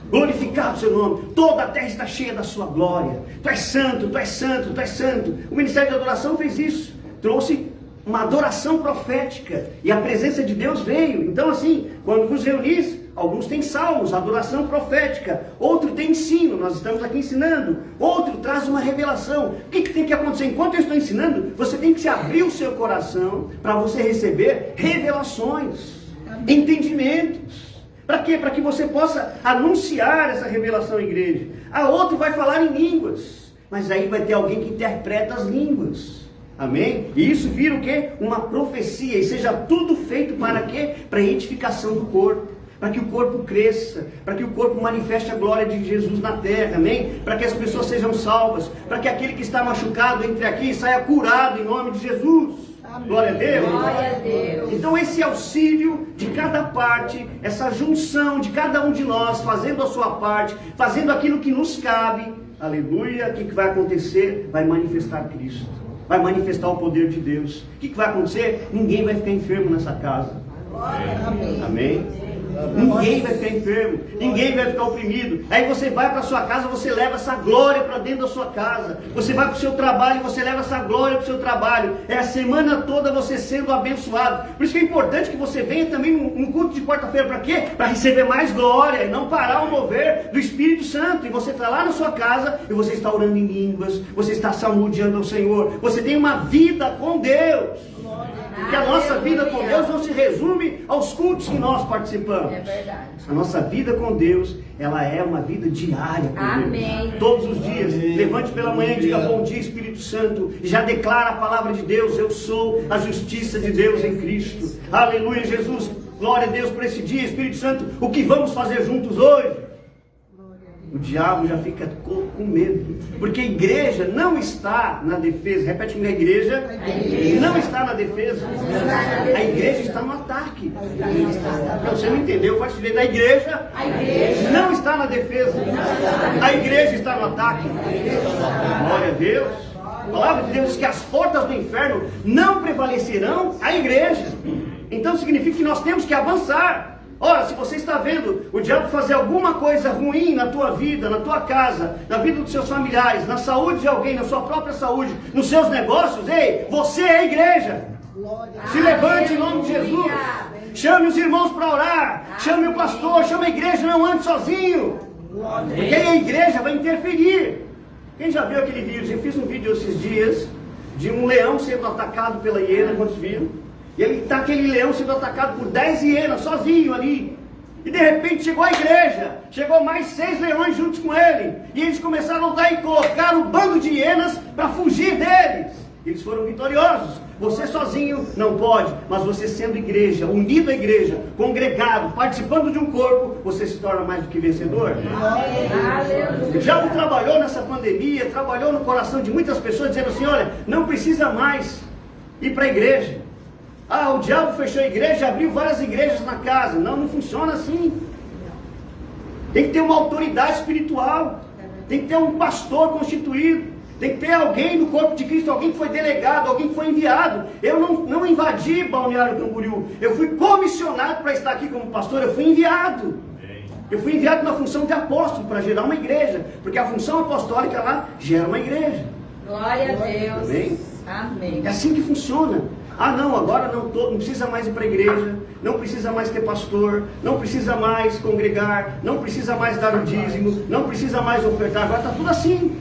glorificado o seu nome, toda a terra está cheia da sua glória, Tu és santo, Tu és santo, Tu és santo. O Ministério da Adoração fez isso, trouxe uma adoração profética, e a presença de Deus veio. Então assim, quando vos reunis, alguns têm salmos, adoração profética, outro tem ensino, nós estamos aqui ensinando, outro traz uma revelação. O que tem que acontecer? Enquanto eu estou ensinando, você tem que se abrir o seu coração, para você receber revelações, entendimentos. Para quê? Para que você possa anunciar essa revelação à igreja. A outro vai falar em línguas, mas aí vai ter alguém que interpreta as línguas. Amém? E isso vira o quê? Uma profecia. E seja tudo feito para quê? Para a edificação do corpo. Para que o corpo cresça. Para que o corpo manifeste a glória de Jesus na terra. Amém? Para que as pessoas sejam salvas. Para que aquele que está machucado entre aqui saia curado em nome de Jesus. Glória a Deus. Glória a Deus. Então esse auxílio de cada parte, essa junção de cada um de nós, fazendo a sua parte, fazendo aquilo que nos cabe, aleluia, o que vai acontecer? Vai manifestar Cristo, vai manifestar o poder de Deus. O que vai acontecer? Ninguém vai ficar enfermo nessa casa. Amém. Amém. Ninguém vai ficar enfermo, ninguém vai ficar oprimido. Aí você vai para a sua casa, você leva essa glória para dentro da sua casa. Você vai para o seu trabalho, você leva essa glória para o seu trabalho. É a semana toda você sendo abençoado. Por isso que é importante que você venha também num culto de quarta-feira. Para quê? Para receber mais glória e não parar o mover do Espírito Santo. E você está lá na sua casa e você está orando em línguas, você está salmodiando ao Senhor, você tem uma vida com Deus. Porque a nossa vida com Deus não se resume aos cultos que nós participamos. É verdade. A nossa vida com Deus, ela é uma vida diária com Amém. Deus. Todos os dias. Levante pela manhã e diga bom dia, Espírito Santo. E já declara a palavra de Deus. Eu sou a justiça de Deus em Cristo. Aleluia, Jesus. Glória a Deus por esse dia, Espírito Santo. O que vamos fazer juntos hoje? O diabo já fica com medo. Porque a igreja não está na defesa. Repete comigo, a igreja não está na defesa. A igreja está no ataque. Você não entendeu? Faz direito. A igreja não está na defesa. A igreja está no ataque. Glória a Deus. A palavra de Deus diz que as portas do inferno não prevalecerão a igreja. Então significa que nós temos que avançar. Ora, se você está vendo o diabo fazer alguma coisa ruim na tua vida, na tua casa, na vida dos seus familiares, na saúde de alguém, na sua própria saúde, nos seus negócios, ei, você é a igreja. Se levante em nome de Jesus. Chame os irmãos para orar. Chame o pastor, chame a igreja, não ande sozinho. Porque aí a igreja vai interferir. Quem já viu aquele vídeo? Eu fiz um vídeo esses dias de um leão sendo atacado pela hiena, quantos viram? E ele está aquele leão sendo atacado por 10 hienas, sozinho ali. E de repente chegou a igreja, chegou mais 6 leões juntos com ele. E eles começaram a lutar e colocaram um bando de hienas para fugir deles. Eles foram vitoriosos. Você sozinho não pode, mas você sendo igreja, unido à igreja, congregado, participando de um corpo, você se torna mais do que vencedor. O diabo trabalhou nessa pandemia, trabalhou no coração de muitas pessoas, dizendo assim, olha, não precisa mais ir para a igreja. Ah, o diabo fechou a igreja, abriu várias igrejas na casa. Não, não funciona assim. Tem que ter uma autoridade espiritual. Tem que ter um pastor constituído. Tem que ter alguém no corpo de Cristo, alguém que foi delegado, alguém que foi enviado. Eu não invadi Balneário Camboriú. Eu fui comissionado para estar aqui como pastor, eu fui enviado. Eu fui enviado na função de apóstolo para gerar uma igreja. Porque a função apostólica lá gera uma igreja. Glória a Deus. Amém? Amém. É assim que funciona. Ah não, agora não precisa mais ir para a igreja, não precisa mais ter pastor, não precisa mais congregar, não precisa mais dar o dízimo, não precisa mais ofertar, agora está tudo assim.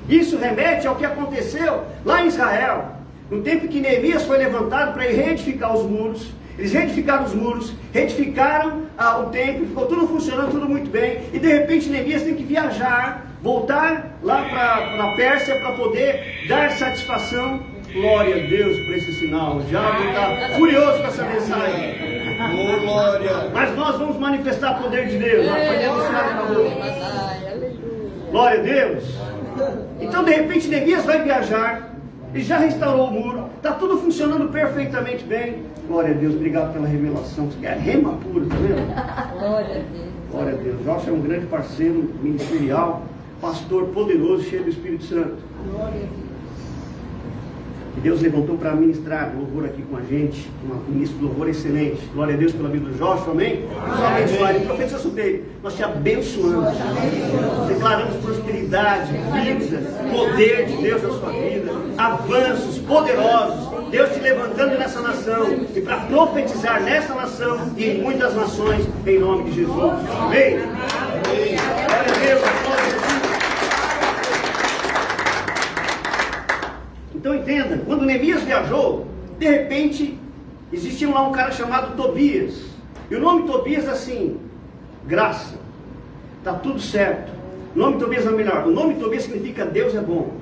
Isso remete ao que aconteceu lá em Israel, no tempo que Neemias foi levantado para ir reedificar os muros. Eles reedificaram os muros, reedificaram o templo, ficou tudo funcionando, tudo muito bem, e de repente Neemias tem que viajar, voltar lá para a Pérsia para poder dar satisfação. Glória a Deus por esse sinal. O diabo está furioso com essa mensagem. Glória. Mas nós vamos manifestar o poder de Deus. Glória a Deus. Então de repente Neemias vai viajar. Ele já restaurou o muro. Está tudo funcionando perfeitamente bem. Glória a Deus. Obrigado pela revelação. É rema pura, tá vendo? Glória a Deus. Glória a Deus. Josh é um grande parceiro ministerial, pastor poderoso, cheio do Espírito Santo. Glória a Deus. E Deus levantou para ministrar louvor aqui com a gente, um ministro de louvor excelente. Glória a Deus pela vida do Joshua, amém? Somente vai, profeta Sudei, nós te abençoamos, declaramos prosperidade, vida, poder de Deus na sua vida, avanços poderosos, Deus te levantando nessa nação e para profetizar nessa nação e em muitas nações, em nome de Jesus, amém? Glória a Deus, glória a Jesus. Então entenda, quando Neemias viajou, de repente, existia lá um cara chamado Tobias. E o nome Tobias é assim, graça. Está tudo certo. O nome Tobias é melhor. O nome Tobias significa Deus é bom.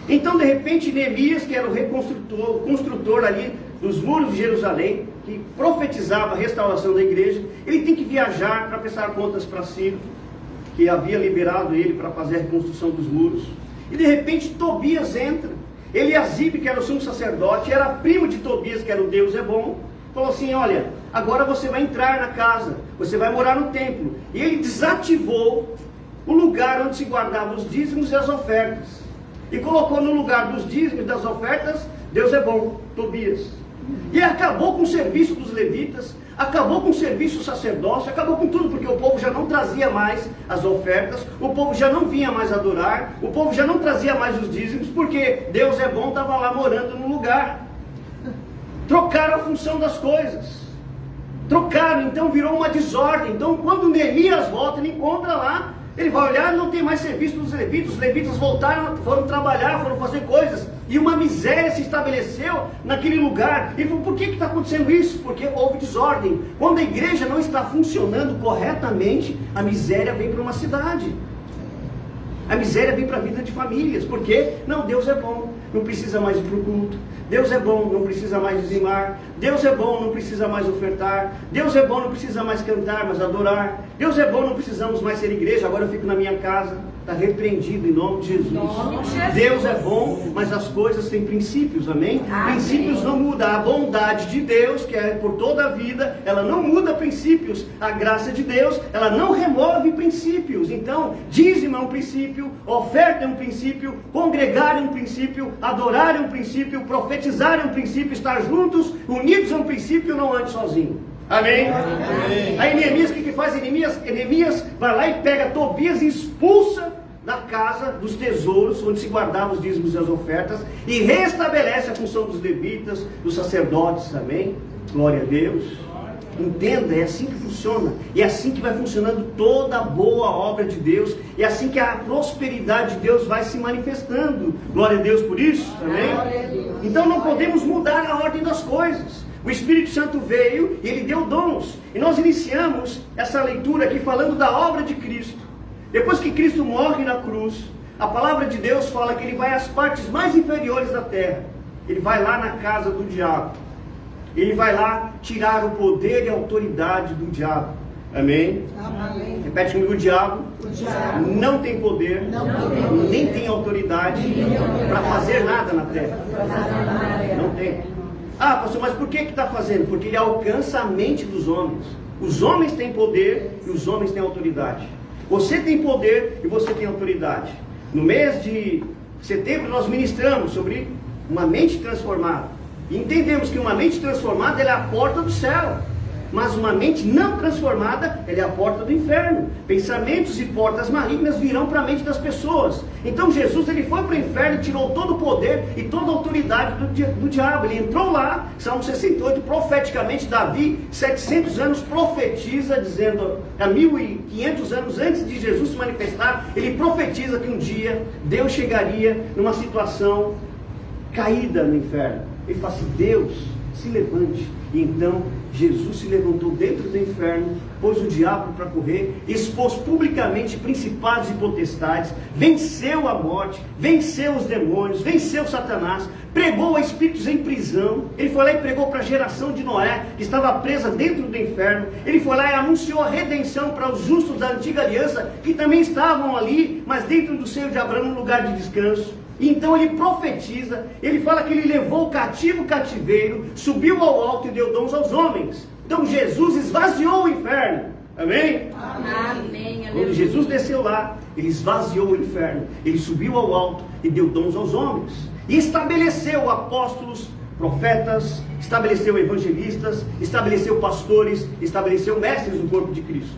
Então de repente Neemias, que era o construtor ali dos muros de Jerusalém, que profetizava a restauração da igreja, ele tem que viajar para prestar contas para Ciro, que havia liberado ele para fazer a reconstrução dos muros. E de repente Tobias entra. Eliasibe, que era o sumo sacerdote, era primo de Tobias, que era o Deus é bom, falou assim, olha, agora você vai entrar na casa, você vai morar no templo. E ele desativou o lugar onde se guardavam os dízimos e as ofertas. E colocou no lugar dos dízimos e das ofertas, Deus é bom, Tobias. E acabou com o serviço dos levitas, acabou com o serviço do sacerdócio, acabou com tudo, porque o povo já não trazia mais as ofertas, o povo já não vinha mais adorar, o povo já não trazia mais os dízimos, porque Deus é bom, estava lá morando no lugar. Trocaram a função das coisas, trocaram, então virou uma desordem. Então quando Neemias volta, ele encontra lá, ele vai olhar, não tem mais serviço dos levitas, os levitas voltaram, foram trabalhar, foram fazer coisas, E uma miséria se estabeleceu naquele lugar. Ele falou, por que está acontecendo isso? Porque houve desordem. Quando a igreja não está funcionando corretamente, a miséria vem para uma cidade. A miséria vem para a vida de famílias. Por quê? Não, Deus é bom, não precisa mais ir para o culto. Deus é bom, não precisa mais dizimar. Deus é bom, não precisa mais ofertar. Deus é bom, não precisa mais cantar, mas adorar. Deus é bom, não precisamos mais ser igreja. Agora eu fico na minha casa. Está repreendido em nome de Jesus. Deus é bom, mas as coisas têm princípios, amém? Princípios não mudam. A bondade de Deus, que é por toda a vida, ela não muda princípios. A graça de Deus, ela não remove princípios. Então, dízimo é um princípio, oferta é um princípio, congregar é um princípio, adorar é um princípio, profetizar é um princípio, estar juntos, unidos é um princípio, não ande sozinho. Amém? Amém. Aí Neemias, o que faz? Neemias vai lá e pega Tobias e expulsa da casa dos tesouros, onde se guardavam os dízimos e as ofertas, e restabelece a função dos levitas, dos sacerdotes. Amém? Glória a Deus. Entenda, é assim que funciona. E é assim que vai funcionando toda a boa obra de Deus. É assim que a prosperidade de Deus vai se manifestando. Glória a Deus por isso. Amém? Então não podemos mudar a ordem das coisas. O Espírito Santo veio e Ele deu dons. E nós iniciamos essa leitura aqui falando da obra de Cristo. Depois que Cristo morre na cruz, a palavra de Deus fala que Ele vai às partes mais inferiores da terra. Ele vai lá na casa do diabo. Ele vai lá tirar o poder e a autoridade do diabo. Amém? Amém. Repete comigo, o diabo não tem poder, nem tem autoridade para fazer nada na terra. Não tem. Ah, pastor, mas por que está fazendo? Porque ele alcança a mente dos homens. Os homens têm poder e os homens têm autoridade. Você tem poder e você tem autoridade. No mês de setembro nós ministramos sobre uma mente transformada. E entendemos que uma mente transformada ela é a porta do céu. Mas uma mente não transformada, ela é a porta do inferno. Pensamentos e portas malignas virão para a mente das pessoas. Então Jesus, ele foi para o inferno e tirou todo o poder e toda a autoridade do diabo. Ele entrou lá, Salmo 68, profeticamente, Davi, 700 anos, profetiza, dizendo, há 1500 anos antes de Jesus se manifestar, ele profetiza que um dia Deus chegaria numa situação caída no inferno. Ele fala assim, Deus, se levante. E então Jesus se levantou dentro do inferno, pôs o diabo para correr, expôs publicamente principados e potestades, venceu a morte, venceu os demônios, venceu Satanás, pregou a espíritos em prisão. Ele foi lá e pregou para a geração de Noé, que estava presa dentro do inferno. Ele foi lá e anunciou a redenção para os justos da antiga aliança, que também estavam ali, mas dentro do seio de Abraão, um lugar de descanso. Então ele profetiza, ele fala que ele levou o cativo cativeiro, subiu ao alto e deu dons aos homens. Então Jesus esvaziou o inferno. Amém? Amém. Quando Jesus desceu lá, ele esvaziou o inferno, ele subiu ao alto e deu dons aos homens. E estabeleceu apóstolos, profetas, estabeleceu evangelistas, estabeleceu pastores, estabeleceu mestres do corpo de Cristo.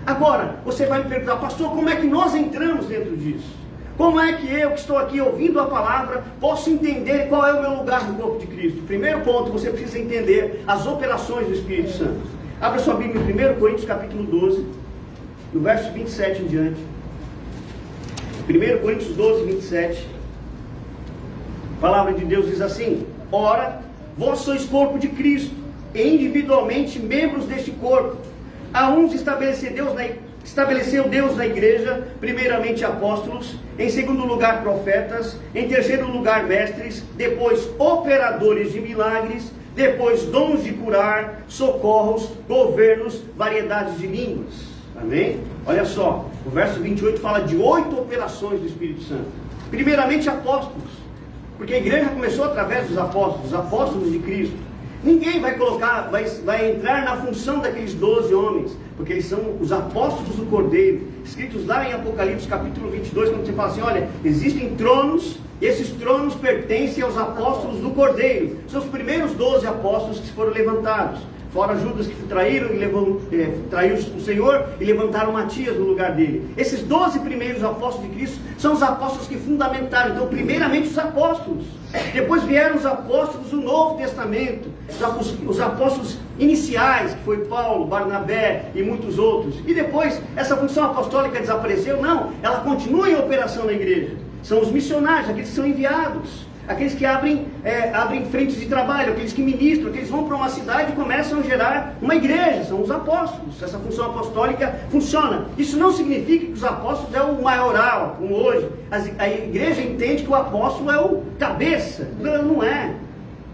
Agora, você vai me perguntar, pastor, como é que nós entramos dentro disso? Como é que eu, que estou aqui ouvindo a palavra, posso entender qual é o meu lugar no corpo de Cristo? Primeiro ponto, você precisa entender as operações do Espírito Santo. Abra sua Bíblia em 1 Coríntios capítulo 12, no verso 27 em diante. 1 Coríntios 12, 27. A palavra de Deus diz assim: ora, vós sois corpo de Cristo, e individualmente membros deste corpo. A uns estabeleceu Deus na igreja, primeiramente apóstolos, em segundo lugar profetas, em terceiro lugar mestres, depois operadores de milagres, depois dons de curar, socorros, governos, variedades de línguas. Amém? Olha só, o verso 28 fala de 8 operações do Espírito Santo. Primeiramente apóstolos, porque a igreja começou através dos apóstolos de Cristo. Ninguém vai entrar na função daqueles 12 homens, porque eles são os apóstolos do Cordeiro, escritos lá em Apocalipse capítulo 22, quando você fala assim, olha, existem tronos, e esses tronos pertencem aos apóstolos do Cordeiro. São os primeiros 12 apóstolos que foram levantados, fora Judas, que traiu o Senhor e levantaram Matias no lugar dele. Esses 12 primeiros apóstolos de Cristo são os apóstolos que fundamentaram. Então, primeiramente os apóstolos, depois vieram os apóstolos do Novo Testamento, os apóstolos iniciais, que foi Paulo, Barnabé e muitos outros. E depois, essa função apostólica desapareceu? Não, ela continua em operação na igreja. São os missionários, aqueles que são enviados. aqueles que abrem frentes de trabalho, aqueles que ministram, aqueles que vão para uma cidade e começam a gerar uma igreja, são os apóstolos. Essa função apostólica funciona. Isso não significa que os apóstolos é o maioral, como hoje. A igreja entende que o apóstolo é o cabeça. Não é.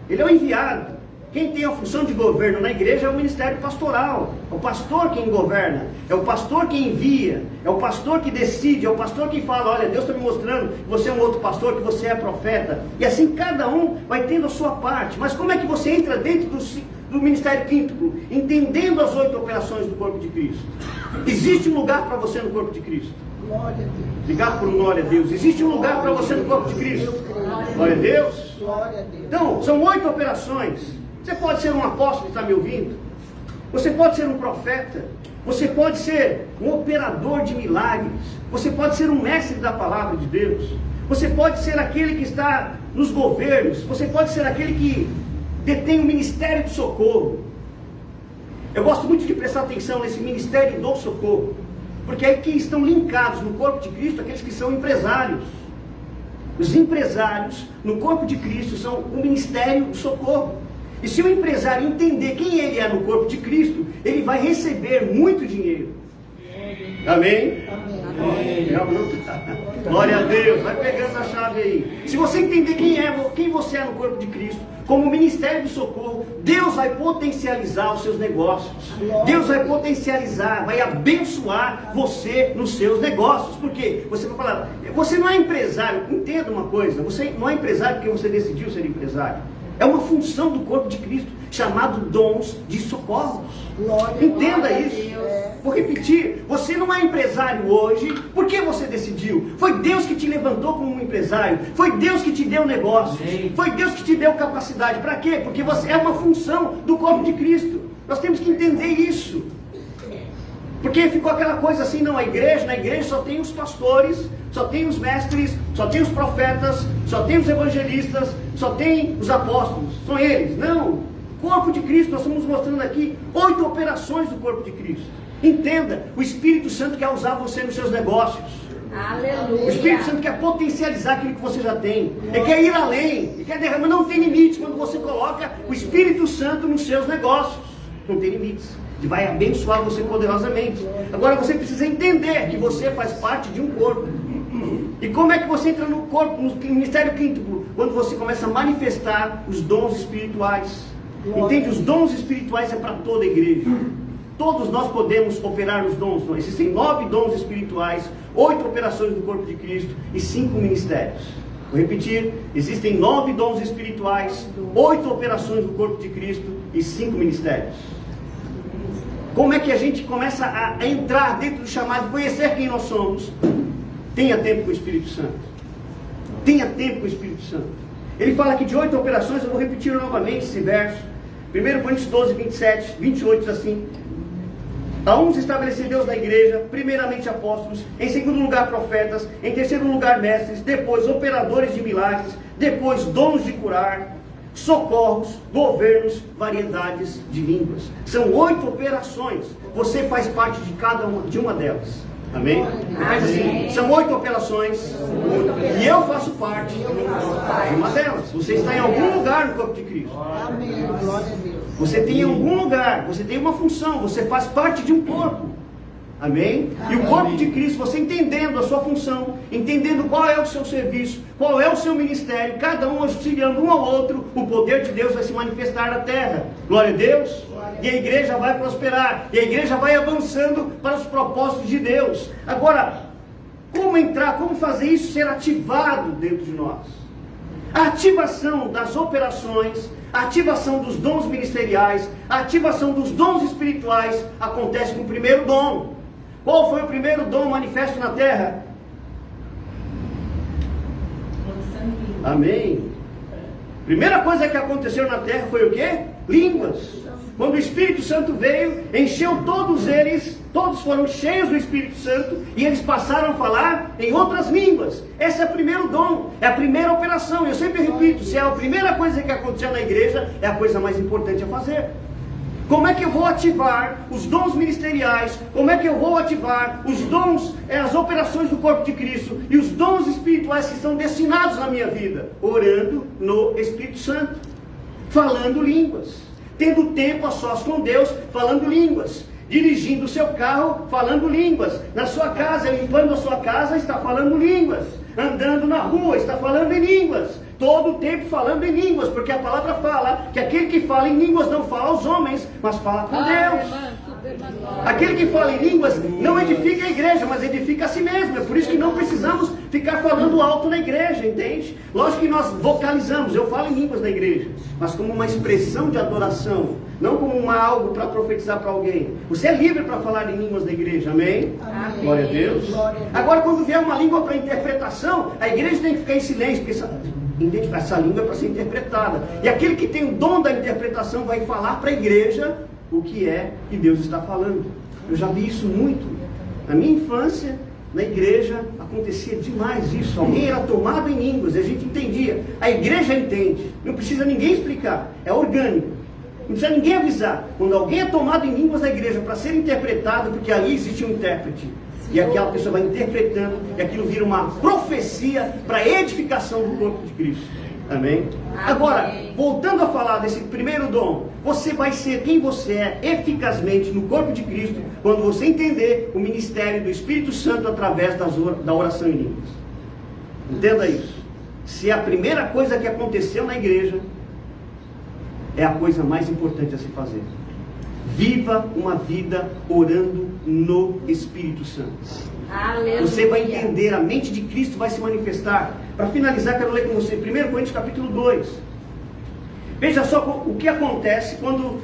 Ele é o enviado. Quem tem a função de governo na igreja é o ministério pastoral. É o pastor quem governa, é o pastor quem envia, é o pastor que decide, é o pastor que fala, olha, Deus está me mostrando que você é um outro pastor, que você é profeta. E assim cada um vai tendo a sua parte. Mas como é que você entra dentro do ministério quíntuplo? Entendendo as 8 operações do corpo de Cristo. Existe um lugar para você no corpo de Cristo. Glória a Deus. Obrigado por glória a Deus. Existe um lugar para você no corpo de Cristo. Glória a Deus. Glória a Deus. Então, são 8 operações. Você pode ser um apóstolo que está me ouvindo. Você pode ser um profeta. Você pode ser um operador de milagres. Você pode ser um mestre da palavra de Deus. Você pode ser aquele que está nos governos. Você pode ser aquele que detém o ministério do socorro. Eu gosto muito de prestar atenção nesse ministério do socorro. Porque aí que estão linkados no corpo de Cristo aqueles que são empresários. Os empresários no corpo de Cristo são o ministério do socorro. E se o empresário entender quem ele é no corpo de Cristo, ele vai receber muito dinheiro. Amém? Amém. Glória a Deus, vai pegando a chave aí. Se você entender quem você é no corpo de Cristo, como ministério do socorro, Deus vai potencializar os seus negócios. Deus vai potencializar, vai abençoar você nos seus negócios. Porque você vai falar, você não é empresário. Entenda uma coisa, você não é empresário porque você decidiu ser empresário. É uma função do corpo de Cristo, chamado dons de socorros. Entenda isso. Vou repetir, você não é empresário hoje, porque você decidiu. Foi Deus que te levantou como um empresário. Foi Deus que te deu negócios. Foi Deus que te deu capacidade. Para quê? Porque você é uma função do corpo de Cristo. Nós temos que entender isso. Porque ficou aquela coisa assim, não, na igreja só tem os pastores, só tem os mestres, só tem os profetas, só tem os evangelistas, só tem os apóstolos, são eles. Não, corpo de Cristo, nós estamos mostrando aqui 8 operações do corpo de Cristo. Entenda, o Espírito Santo quer usar você nos seus negócios. Aleluia. O Espírito Santo quer potencializar aquilo que você já tem. Ele quer ir além, ele quer derramar, não tem limites quando você coloca o Espírito Santo nos seus negócios. Não tem limites. Ele vai abençoar você poderosamente. Agora você precisa entender que você faz parte de um corpo. E como é que você entra no corpo, no ministério quíntuplo? Quando você começa a manifestar os dons espirituais. Entende? Os dons espirituais é para toda a igreja. Todos nós podemos operar os dons. Existem 9 dons espirituais, 8 operações do corpo de Cristo e 5 ministérios. Vou repetir, existem 9 dons espirituais, 8 operações do corpo de Cristo e 5 ministérios. Como é que a gente começa a entrar dentro do chamado, conhecer quem nós somos? Tenha tempo com o Espírito Santo. Tenha tempo com o Espírito Santo. Ele fala aqui de 8 operações, eu vou repetir novamente esse verso. 1 Coríntios 12, 27, 28 diz assim: a uns estabeleceu Deus na igreja, primeiramente apóstolos, em segundo lugar profetas, em terceiro lugar mestres, depois operadores de milagres, depois dons de curar, socorros, governos, variedades de línguas. São 8 operações. Você faz parte de cada uma delas. Amém? Mas assim, são 8 operações e eu faço parte de uma delas. Você está em algum lugar no corpo de Cristo. Amém. Glória a Deus. Você tem algum lugar, você tem uma função, você faz parte de um corpo. Amém? E o corpo de Cristo, você entendendo a sua função, entendendo qual é o seu serviço, qual é o seu ministério, cada um auxiliando um ao outro, o poder de Deus vai se manifestar na terra. Glória a Deus. E a igreja vai prosperar, e a igreja vai avançando para os propósitos de Deus. Agora, como entrar, como fazer isso ser ativado dentro de nós? A ativação das operações, a ativação dos dons ministeriais, a ativação dos dons espirituais acontece com o primeiro dom. Qual foi o primeiro dom manifesto na terra? Amém. Primeira coisa que aconteceu na terra foi o quê? Línguas. Quando o Espírito Santo veio, encheu todos eles, todos foram cheios do Espírito Santo e eles passaram a falar em outras línguas. Esse é o primeiro dom, é a primeira operação. Eu sempre repito, se é a primeira coisa que aconteceu na igreja, é a coisa mais importante a fazer. Como é que eu vou ativar os dons ministeriais? Como é que eu vou ativar os dons, as operações do corpo de Cristo e os dons espirituais que são destinados na minha vida? Orando no Espírito Santo, falando línguas, tendo tempo a sós com Deus, falando línguas, dirigindo o seu carro, falando línguas, na sua casa, limpando a sua casa, está falando línguas, andando na rua, está falando em línguas, todo o tempo falando em línguas, porque a palavra fala que aquele que fala em línguas não fala aos homens, mas fala com Deus. Aquele que fala em línguas não edifica a igreja, mas edifica a si mesmo. É por isso que não precisamos ficar falando alto na igreja, entende? Lógico que nós vocalizamos, eu falo em línguas na igreja, mas como uma expressão de adoração, não como algo para profetizar para alguém. Você é livre para falar em línguas na igreja, amém? Amém. Glória a Deus. Agora, quando vier uma língua para interpretação, a igreja tem que ficar em silêncio, porque essa língua é para ser interpretada. E aquele que tem o dom da interpretação vai falar para a igreja o que é que Deus está falando. Eu já vi isso muito. Na minha infância, na igreja, acontecia demais isso. Alguém era tomado em línguas, e a gente entendia. A igreja entende. Não precisa ninguém explicar. É orgânico. Não precisa ninguém avisar. Quando alguém é tomado em línguas na igreja para ser interpretado, porque ali existe um intérprete. E aquela pessoa vai interpretando, e aquilo vira uma profecia para a edificação do corpo de Cristo. Amém? Agora, voltando a falar desse primeiro dom, você vai ser quem você é eficazmente no corpo de Cristo, quando você entender o ministério do Espírito Santo através da oração em línguas. Entenda isso. Se a primeira coisa que aconteceu na igreja é a coisa mais importante a se fazer. Viva uma vida orando no Espírito Santo. Aleluia. Você vai entender, a mente de Cristo vai se manifestar. Para finalizar, quero ler com você 1 Coríntios capítulo 2. Veja só o que acontece quando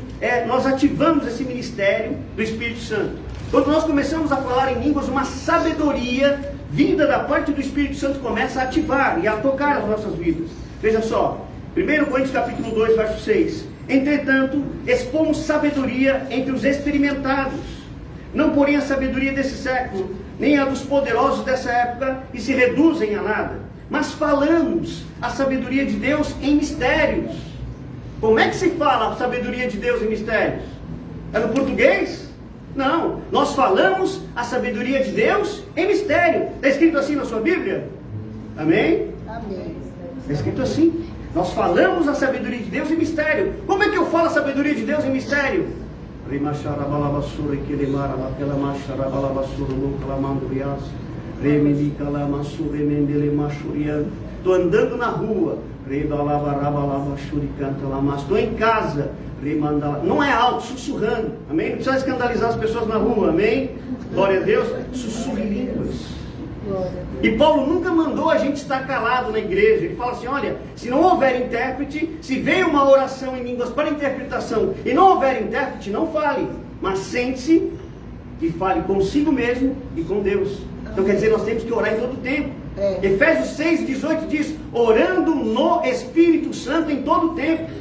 nós ativamos esse ministério do Espírito Santo. Quando nós começamos a falar em línguas, uma sabedoria vinda da parte do Espírito Santo começa a ativar e a tocar as nossas vidas. Veja só, 1 Coríntios capítulo 2, verso 6. Entretanto, expomos sabedoria entre os experimentados, não porém a sabedoria desse século, nem a dos poderosos dessa época, e se reduzem a nada. Mas falamos a sabedoria de Deus em mistérios. Como é que se fala a sabedoria de Deus em mistérios? É no português? Não. Nós falamos a sabedoria de Deus em mistério. Está escrito assim na sua Bíblia? Amém? Amém. Está escrito assim. Nós falamos a sabedoria de Deus em mistério. Como é que eu falo a sabedoria de Deus em mistério? Estou andando na rua, estou em casa, não é alto, sussurrando, amém? Não precisa escandalizar as pessoas na rua, amém? Glória a Deus, sussurre línguas. E Paulo nunca mandou a gente estar calado na igreja. Ele fala assim, olha, se não houver intérprete, se veio uma oração em línguas para interpretação e não houver intérprete, não fale, mas sente-se e fale consigo mesmo e com Deus. Então quer dizer, nós temos que orar em todo o tempo. Efésios 6:18 diz, orando no Espírito Santo em todo o tempo.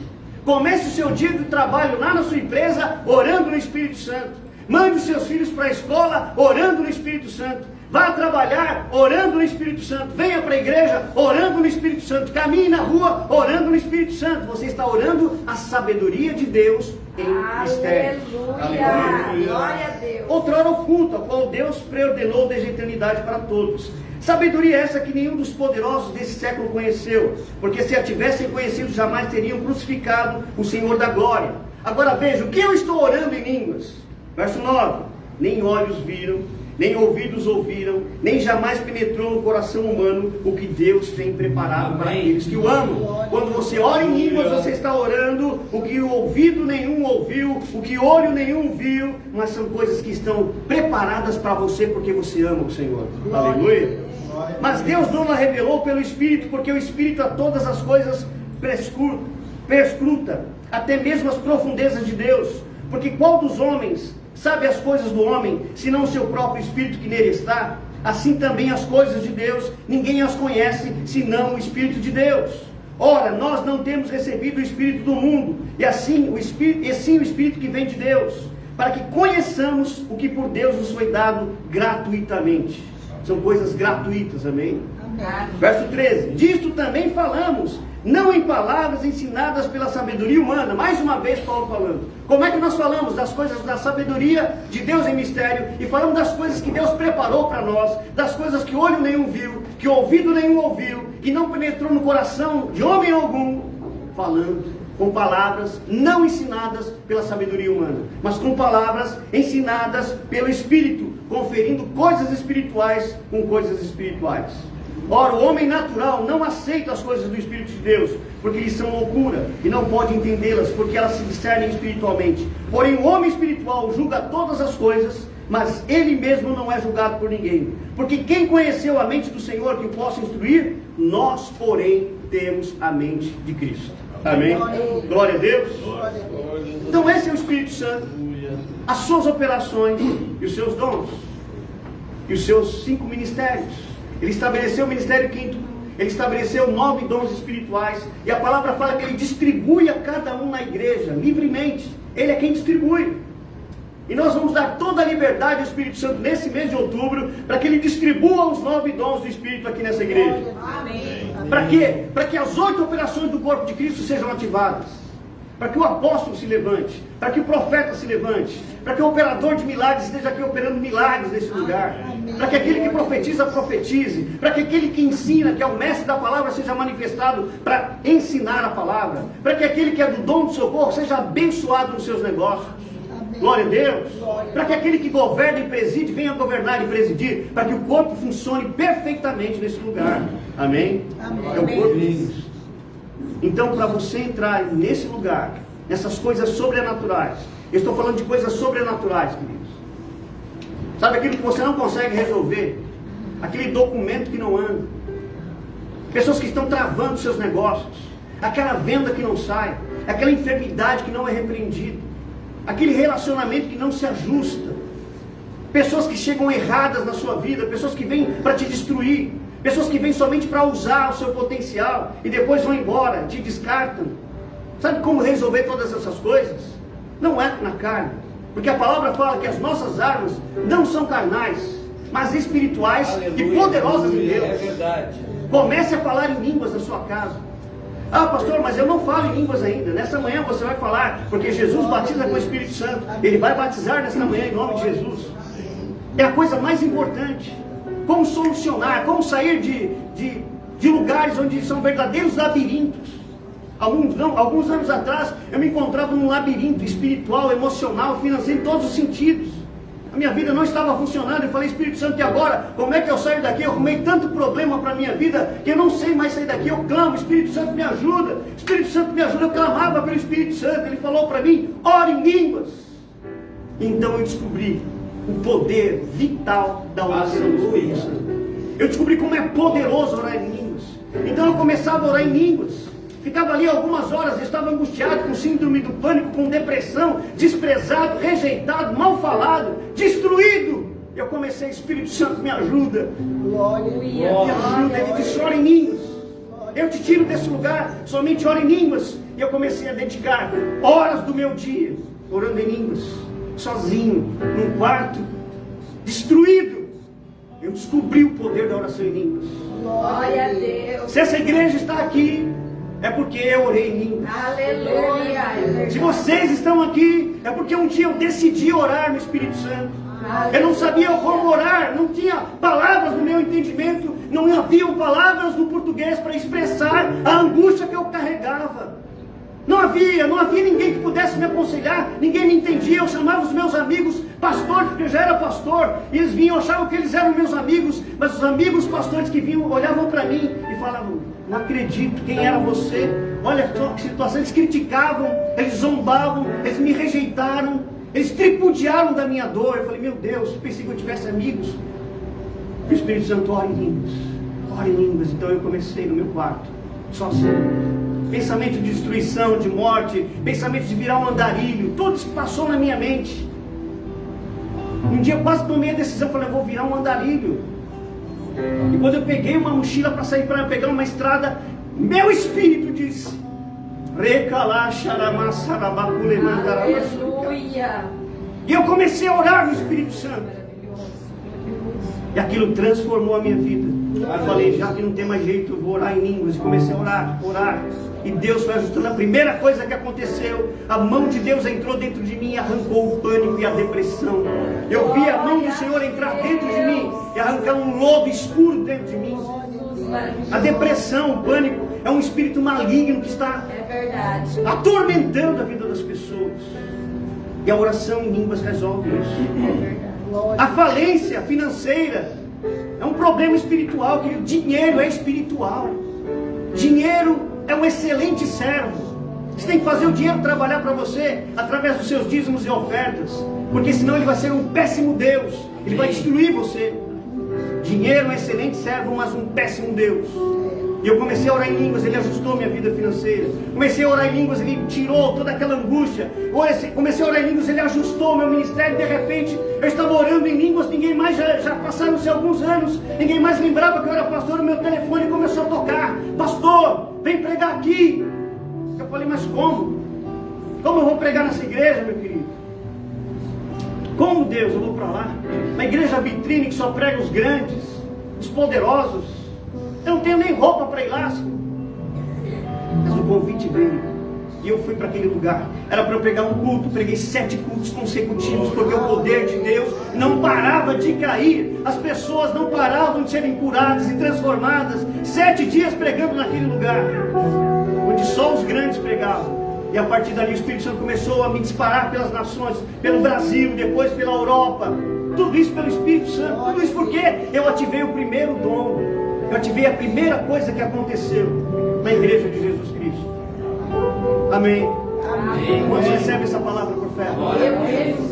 Comece o seu dia de trabalho lá na sua empresa, orando no Espírito Santo. Mande os seus filhos para a escola, orando no Espírito Santo. Vá trabalhar, orando no Espírito Santo. Venha para a igreja, orando no Espírito Santo. Caminhe na rua, orando no Espírito Santo. Você está orando a sabedoria de Deus em mistério. Aleluia. Glória a Deus. Outrora oculta, a qual Deus preordenou desde a eternidade para todos. Sabedoria essa que nenhum dos poderosos desse século conheceu, porque se a tivessem conhecido, jamais teriam crucificado o Senhor da glória. Agora veja, o que eu estou orando em línguas? Verso 9. Nem olhos viram, nem ouvidos ouviram, nem jamais penetrou no coração humano o que Deus tem preparado para aqueles que o amam. Quando você ora em línguas, você está orando o que o ouvido nenhum ouviu, o que olho nenhum viu, mas são coisas que estão preparadas para você porque você ama o Senhor. Aleluia. Mas Deus não a revelou pelo Espírito, porque o Espírito a todas as coisas perscruta, até mesmo as profundezas de Deus. Porque qual dos homens sabe as coisas do homem, senão o seu próprio Espírito que nele está? Assim também as coisas de Deus, ninguém as conhece, senão o Espírito de Deus. Ora, nós não temos recebido o Espírito do mundo, e sim o Espírito que vem de Deus, para que conheçamos o que por Deus nos foi dado gratuitamente. São coisas gratuitas, amém? Verso 13: disto também falamos, não em palavras ensinadas pela sabedoria humana. Mais uma vez Paulo falando. Como é que nós falamos das coisas da sabedoria de Deus em mistério, e falamos das coisas que Deus preparou para nós, das coisas que olho nenhum viu, que ouvido nenhum ouviu, que não penetrou no coração de homem algum, falando com palavras não ensinadas pela sabedoria humana, mas com palavras ensinadas pelo Espírito, conferindo coisas espirituais com coisas espirituais. Ora, o homem natural não aceita as coisas do Espírito de Deus, porque lhes são loucura, e não pode entendê-las, porque elas se discernem espiritualmente. Porém, o homem espiritual julga todas as coisas, mas ele mesmo não é julgado por ninguém. Porque quem conheceu a mente do Senhor que o possa instruir? Nós, porém, temos a mente de Cristo. Amém? Glória a Deus. Então esse é o Espírito Santo, as suas operações e os seus dons, e os seus 5 ministérios. Ele estabeleceu o ministério quinto, ele estabeleceu 9 dons espirituais, e a palavra fala que ele distribui a cada um na igreja, livremente. Ele é quem distribui. E nós vamos dar toda a liberdade ao Espírito Santo nesse mês de outubro, para que ele distribua os 9 dons do Espírito aqui nessa igreja. Amém. Para quê? Para que as 8 operações do corpo de Cristo sejam ativadas. Para que o apóstolo se levante, para que o profeta se levante, para que o operador de milagres esteja aqui operando milagres nesse lugar, para que aquele que profetiza, profetize, para que aquele que ensina, que é o mestre da palavra, seja manifestado para ensinar a palavra, para que aquele que é do dom do socorro seja abençoado nos seus negócios. Glória a Deus. Para que aquele que governa e preside venha governar e presidir, para que o corpo funcione perfeitamente nesse lugar. Amém? É o corpo de Cristo. Então, para você entrar nesse lugar, nessas coisas sobrenaturais, eu estou falando de coisas sobrenaturais, queridos. Sabe aquilo que você não consegue resolver? Aquele documento que não anda, pessoas que estão travando seus negócios, aquela venda que não sai, aquela enfermidade que não é repreendida, aquele relacionamento que não se ajusta, pessoas que chegam erradas na sua vida, pessoas que vêm para te destruir, pessoas que vêm somente para usar o seu potencial e depois vão embora, te descartam. Sabe como resolver todas essas coisas? Não é na carne, porque a palavra fala que as nossas armas não são carnais, mas espirituais. Aleluia, e poderosas em Deus. É verdade. Comece a falar em línguas na sua casa. Ah, pastor, mas eu não falo em línguas ainda. Nessa manhã você vai falar, porque Jesus batiza com o Espírito Santo. Ele vai batizar nesta manhã em nome de Jesus. É a coisa mais importante. Como solucionar, como sair de lugares onde são verdadeiros labirintos. Alguns anos atrás eu me encontrava num labirinto espiritual, emocional, financeiro, em todos os sentidos. A minha vida não estava funcionando. Eu falei, Espírito Santo, e agora? Como é que eu saio daqui? Eu arrumei tanto problema para a minha vida que eu não sei mais sair daqui. Eu clamo, Espírito Santo me ajuda, Espírito Santo me ajuda. Eu clamava pelo Espírito Santo. Ele falou para mim, ore em línguas. Então eu descobri o poder vital da oração do Espírito Santo. Eu descobri como é poderoso orar em línguas. Então eu começava a orar em línguas. Ficava ali algumas horas, estava angustiado, com síndrome do pânico, com depressão, desprezado, rejeitado, mal falado, destruído. Eu comecei, Espírito Santo me ajuda. Glória. Me ajuda. Ele disse, ora em línguas. Eu te tiro desse lugar, somente ora em línguas. E eu comecei a dedicar horas do meu dia, orando em línguas, sozinho, num quarto, destruído. Eu descobri o poder da oração em línguas. Glória a Deus. Se essa igreja está aqui, é porque eu orei em línguas. Aleluia. Se vocês estão aqui, é porque um dia eu decidi orar no Espírito Santo. Eu não sabia como orar, não tinha palavras no meu entendimento, não haviam palavras no português para expressar a angústia que eu carregava. Não havia ninguém que pudesse me aconselhar, ninguém me entendia. Eu chamava os meus amigos pastores, porque eu já era pastor, e eles vinham, achavam que eles eram meus amigos, mas os amigos pastores que vinham olhavam para mim e falavam, não acredito, quem era você? Olha só que situação. Eles criticavam, eles zombavam, eles me rejeitaram, eles tripudiaram da minha dor. Eu falei, meu Deus, pensei que eu tivesse amigos. O Espírito Santo, ora em línguas, ora em línguas. Então eu comecei no meu quarto, sozinho. Pensamento de destruição, de morte, pensamento de virar um andarilho, tudo isso que passou na minha mente. Um dia eu quase tomei a decisão, falei, eu vou virar um andarilho. E quando eu peguei uma mochila para sair, para pegar uma estrada, meu espírito disse, aleluia. E eu comecei a orar no Espírito Santo. E aquilo transformou a minha vida. Aí eu falei, já que não tem mais jeito, eu vou orar em línguas. E comecei a orar. E Deus foi ajustando. A primeira coisa que aconteceu, a mão de Deus entrou dentro de mim e arrancou o pânico e a depressão. Eu vi a mão do Senhor entrar dentro de mim e arrancar um lodo escuro dentro de mim. A depressão, o pânico, é um espírito maligno que está atormentando a vida das pessoas. E a oração em línguas resolve isso. A falência financeira é um problema espiritual, que o dinheiro é espiritual. Dinheiro é um excelente servo. Você tem que fazer o dinheiro trabalhar para você através dos seus dízimos e ofertas, porque senão ele vai ser um péssimo Deus. Ele vai destruir você. Dinheiro é um excelente servo, mas um péssimo Deus. E eu comecei a orar em línguas, ele ajustou minha vida financeira. Comecei a orar em línguas, ele tirou toda aquela angústia. Comecei a orar em línguas, ele ajustou meu ministério. De repente, eu estava orando em línguas, ninguém mais, já passaram-se alguns anos, ninguém mais lembrava que eu era pastor. O meu telefone começou a tocar: pastor, vem pregar aqui. Eu falei, mas como? Como eu vou pregar nessa igreja, meu querido? Como, Deus, eu vou para lá? Uma igreja vitrine que só prega os grandes, os poderosos. Eu não tenho nem roupa para ir lá, Senhor. Mas o convite veio. E eu fui para aquele lugar. Era para eu pegar um culto. Preguei 7 cultos consecutivos, porque o poder de Deus não parava de cair. As pessoas não paravam de serem curadas e transformadas. 7 dias pregando naquele lugar, onde só os grandes pregavam. E a partir dali o Espírito Santo começou a me disparar pelas nações, pelo Brasil, depois pela Europa. Tudo isso pelo Espírito Santo. Tudo isso porque eu ativei o primeiro dom. Eu ativei a primeira coisa que aconteceu na igreja de Jesus Cristo. Amém. Amém. Quando você recebe essa palavra por fé,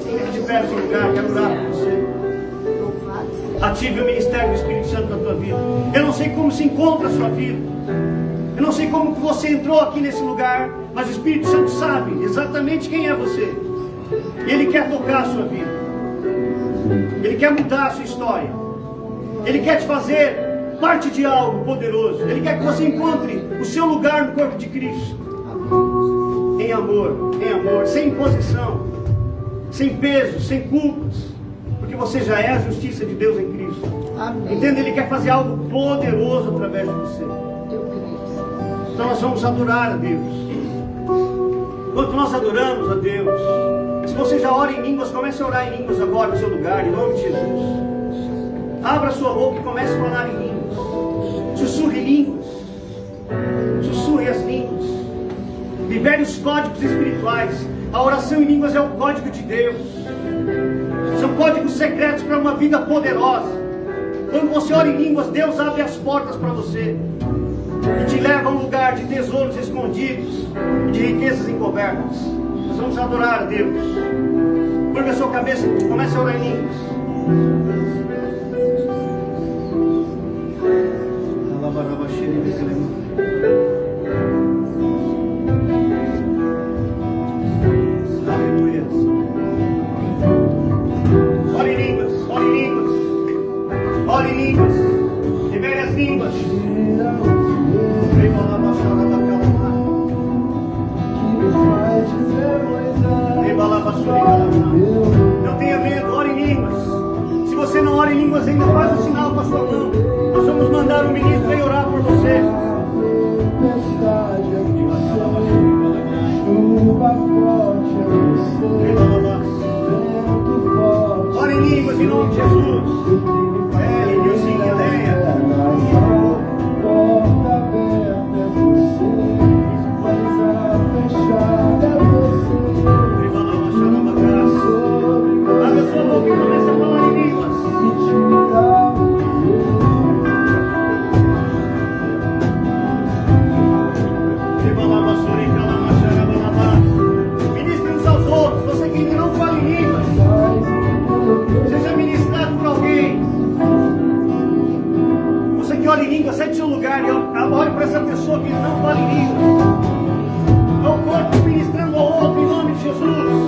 fica de pé no seu lugar, quero orar por você. Ative o ministério do Espírito Santo na tua vida. Eu não sei como se encontra a sua vida. Eu não sei como você entrou aqui nesse lugar, mas o Espírito Santo sabe exatamente quem é você. E Ele quer tocar a sua vida. Ele quer mudar a sua história. Ele quer te fazer parte de algo poderoso. Ele quer que você encontre o seu lugar no corpo de Cristo. Em amor, sem imposição, sem peso, sem culpas. Porque você já é a justiça de Deus em Cristo. Entende? Ele quer fazer algo poderoso através de você. Então nós vamos adorar a Deus. Enquanto nós adoramos a Deus, se você já ora em línguas, comece a orar em línguas agora no seu lugar, em nome de Jesus. Abra sua boca e comece a falar em línguas. Sussurre línguas. Sussurre as línguas. Libere os códigos espirituais. A oração em línguas é o código de Deus. São códigos secretos para uma vida poderosa. Quando você ora em línguas, Deus abre as portas para você e te leva a um lugar de tesouros escondidos e de riquezas encobertas. Nós vamos adorar a Deus. Curva a sua cabeça e comece a orar em línguas. Aleluia. Ore em línguas, ore em línguas, ore em línguas, libere as línguas. Não tenha medo, ore em línguas. Se você não ora em línguas ainda, faz um sinal com a sua mão. Nós vamos mandar um ministro vir orar por você. Ore em línguas em nome de Jesus. Abre a sua boca e comece a falar em línguas. Ministre uns aos outros. Você que ainda não fala em línguas, seja ministrado por alguém. Você que ora em línguas, sai do seu lugar e ore para essa pessoa que não fala em línguas. É o corpo ministrando ao outro em nome de Jesus.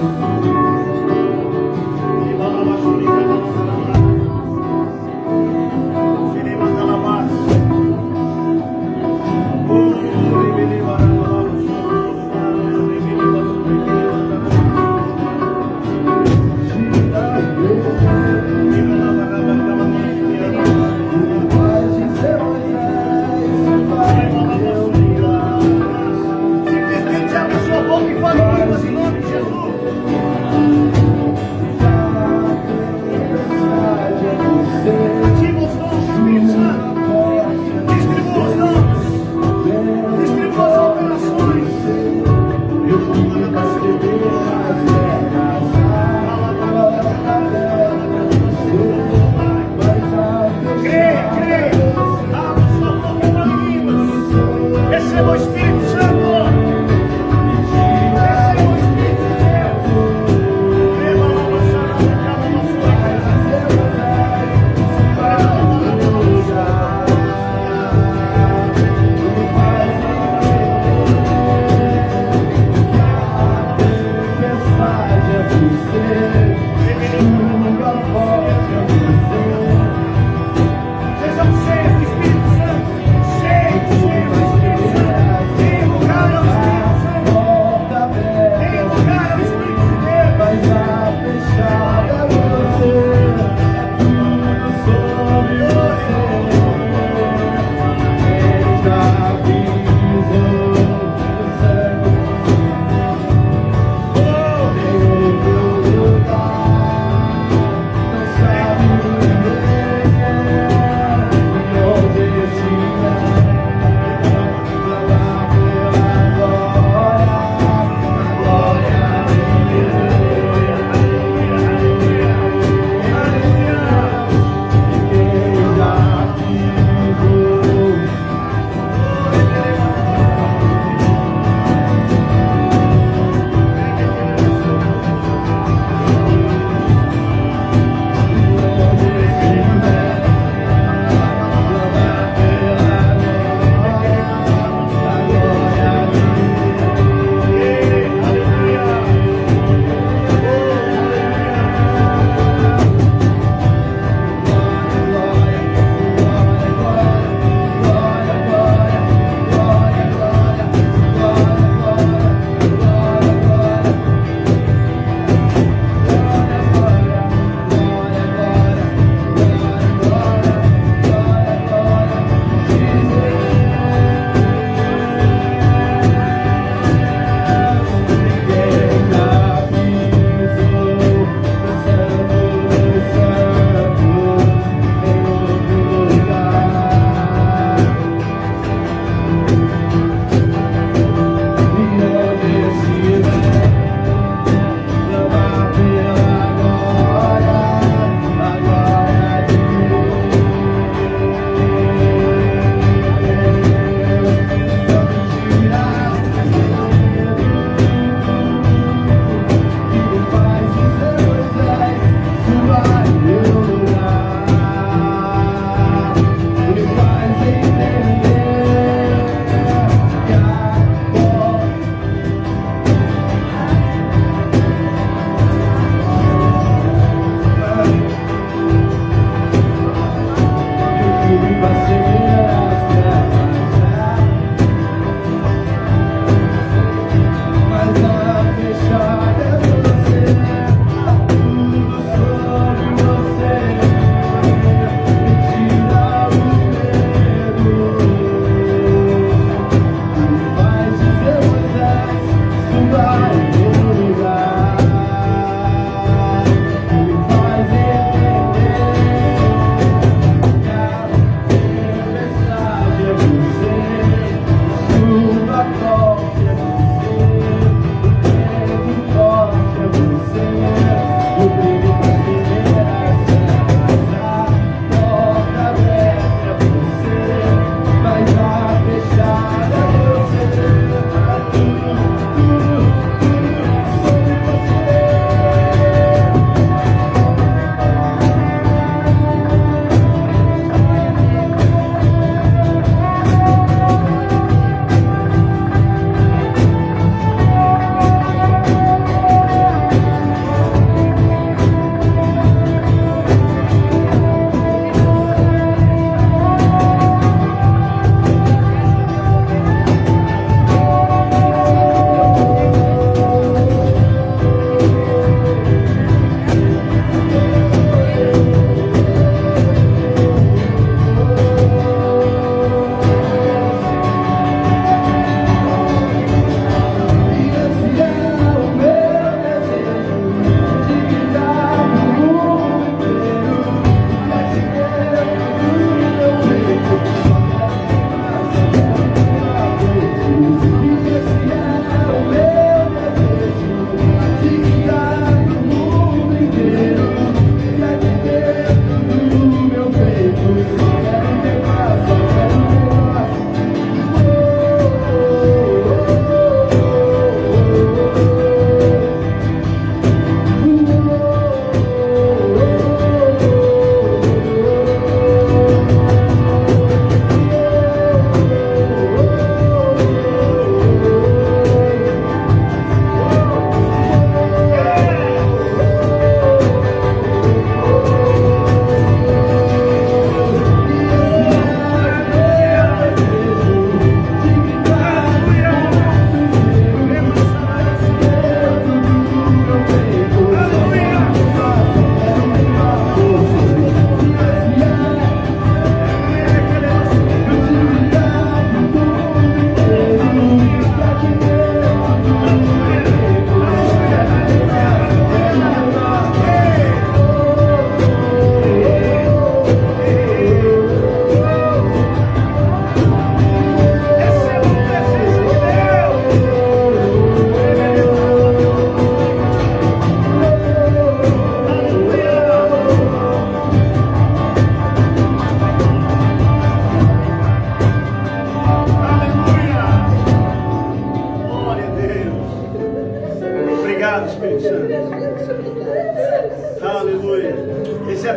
Esse é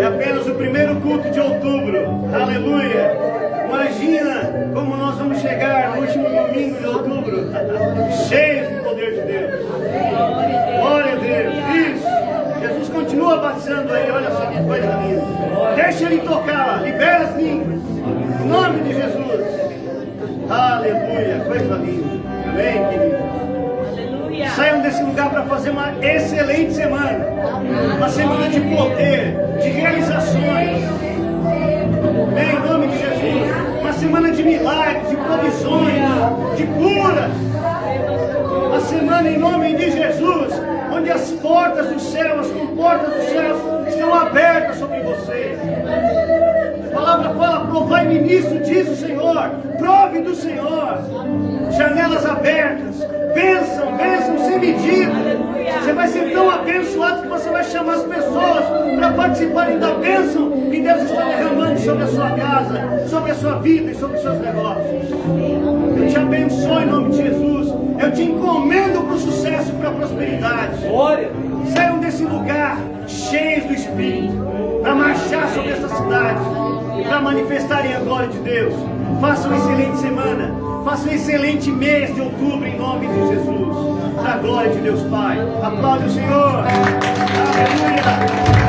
apenas o primeiro culto de outubro. Aleluia. Imagina como nós vamos chegar no último domingo de outubro, cheios do poder de Deus. Glória a Deus. Isso. Jesus continua batizando aí. Olha só que coisa linda. Deixa ele tocar lá. Libera as línguas. Em nome de Jesus. Aleluia. Coisa linda. Amém, querido? Saiam desse lugar para fazer uma excelente semana. Uma semana de poder, de realizações. Em nome de Jesus. Uma semana de milagres, de provisões, de curas. Uma semana em nome de Jesus, onde as portas do céu, as comportas dos céus estão abertas sobre vocês. A palavra fala, provai-me nisso, diz o Senhor. Prove do Senhor. Janelas abertas. Bênção, bênção sem medida. Você vai ser tão abençoado que você vai chamar as pessoas para participarem da bênção que Deus está derramando sobre a sua casa, sobre a sua vida e sobre os seus negócios. Eu te abençoo em nome de Jesus. Eu te encomendo para o sucesso e para a prosperidade. Saiam desse lugar cheios do Espírito para marchar sobre essa cidade, para manifestarem a glória de Deus. Façam uma excelente semana. Faça um excelente mês de outubro em nome de Jesus. Para a glória de Deus Pai. Aplaude o Senhor. Aleluia.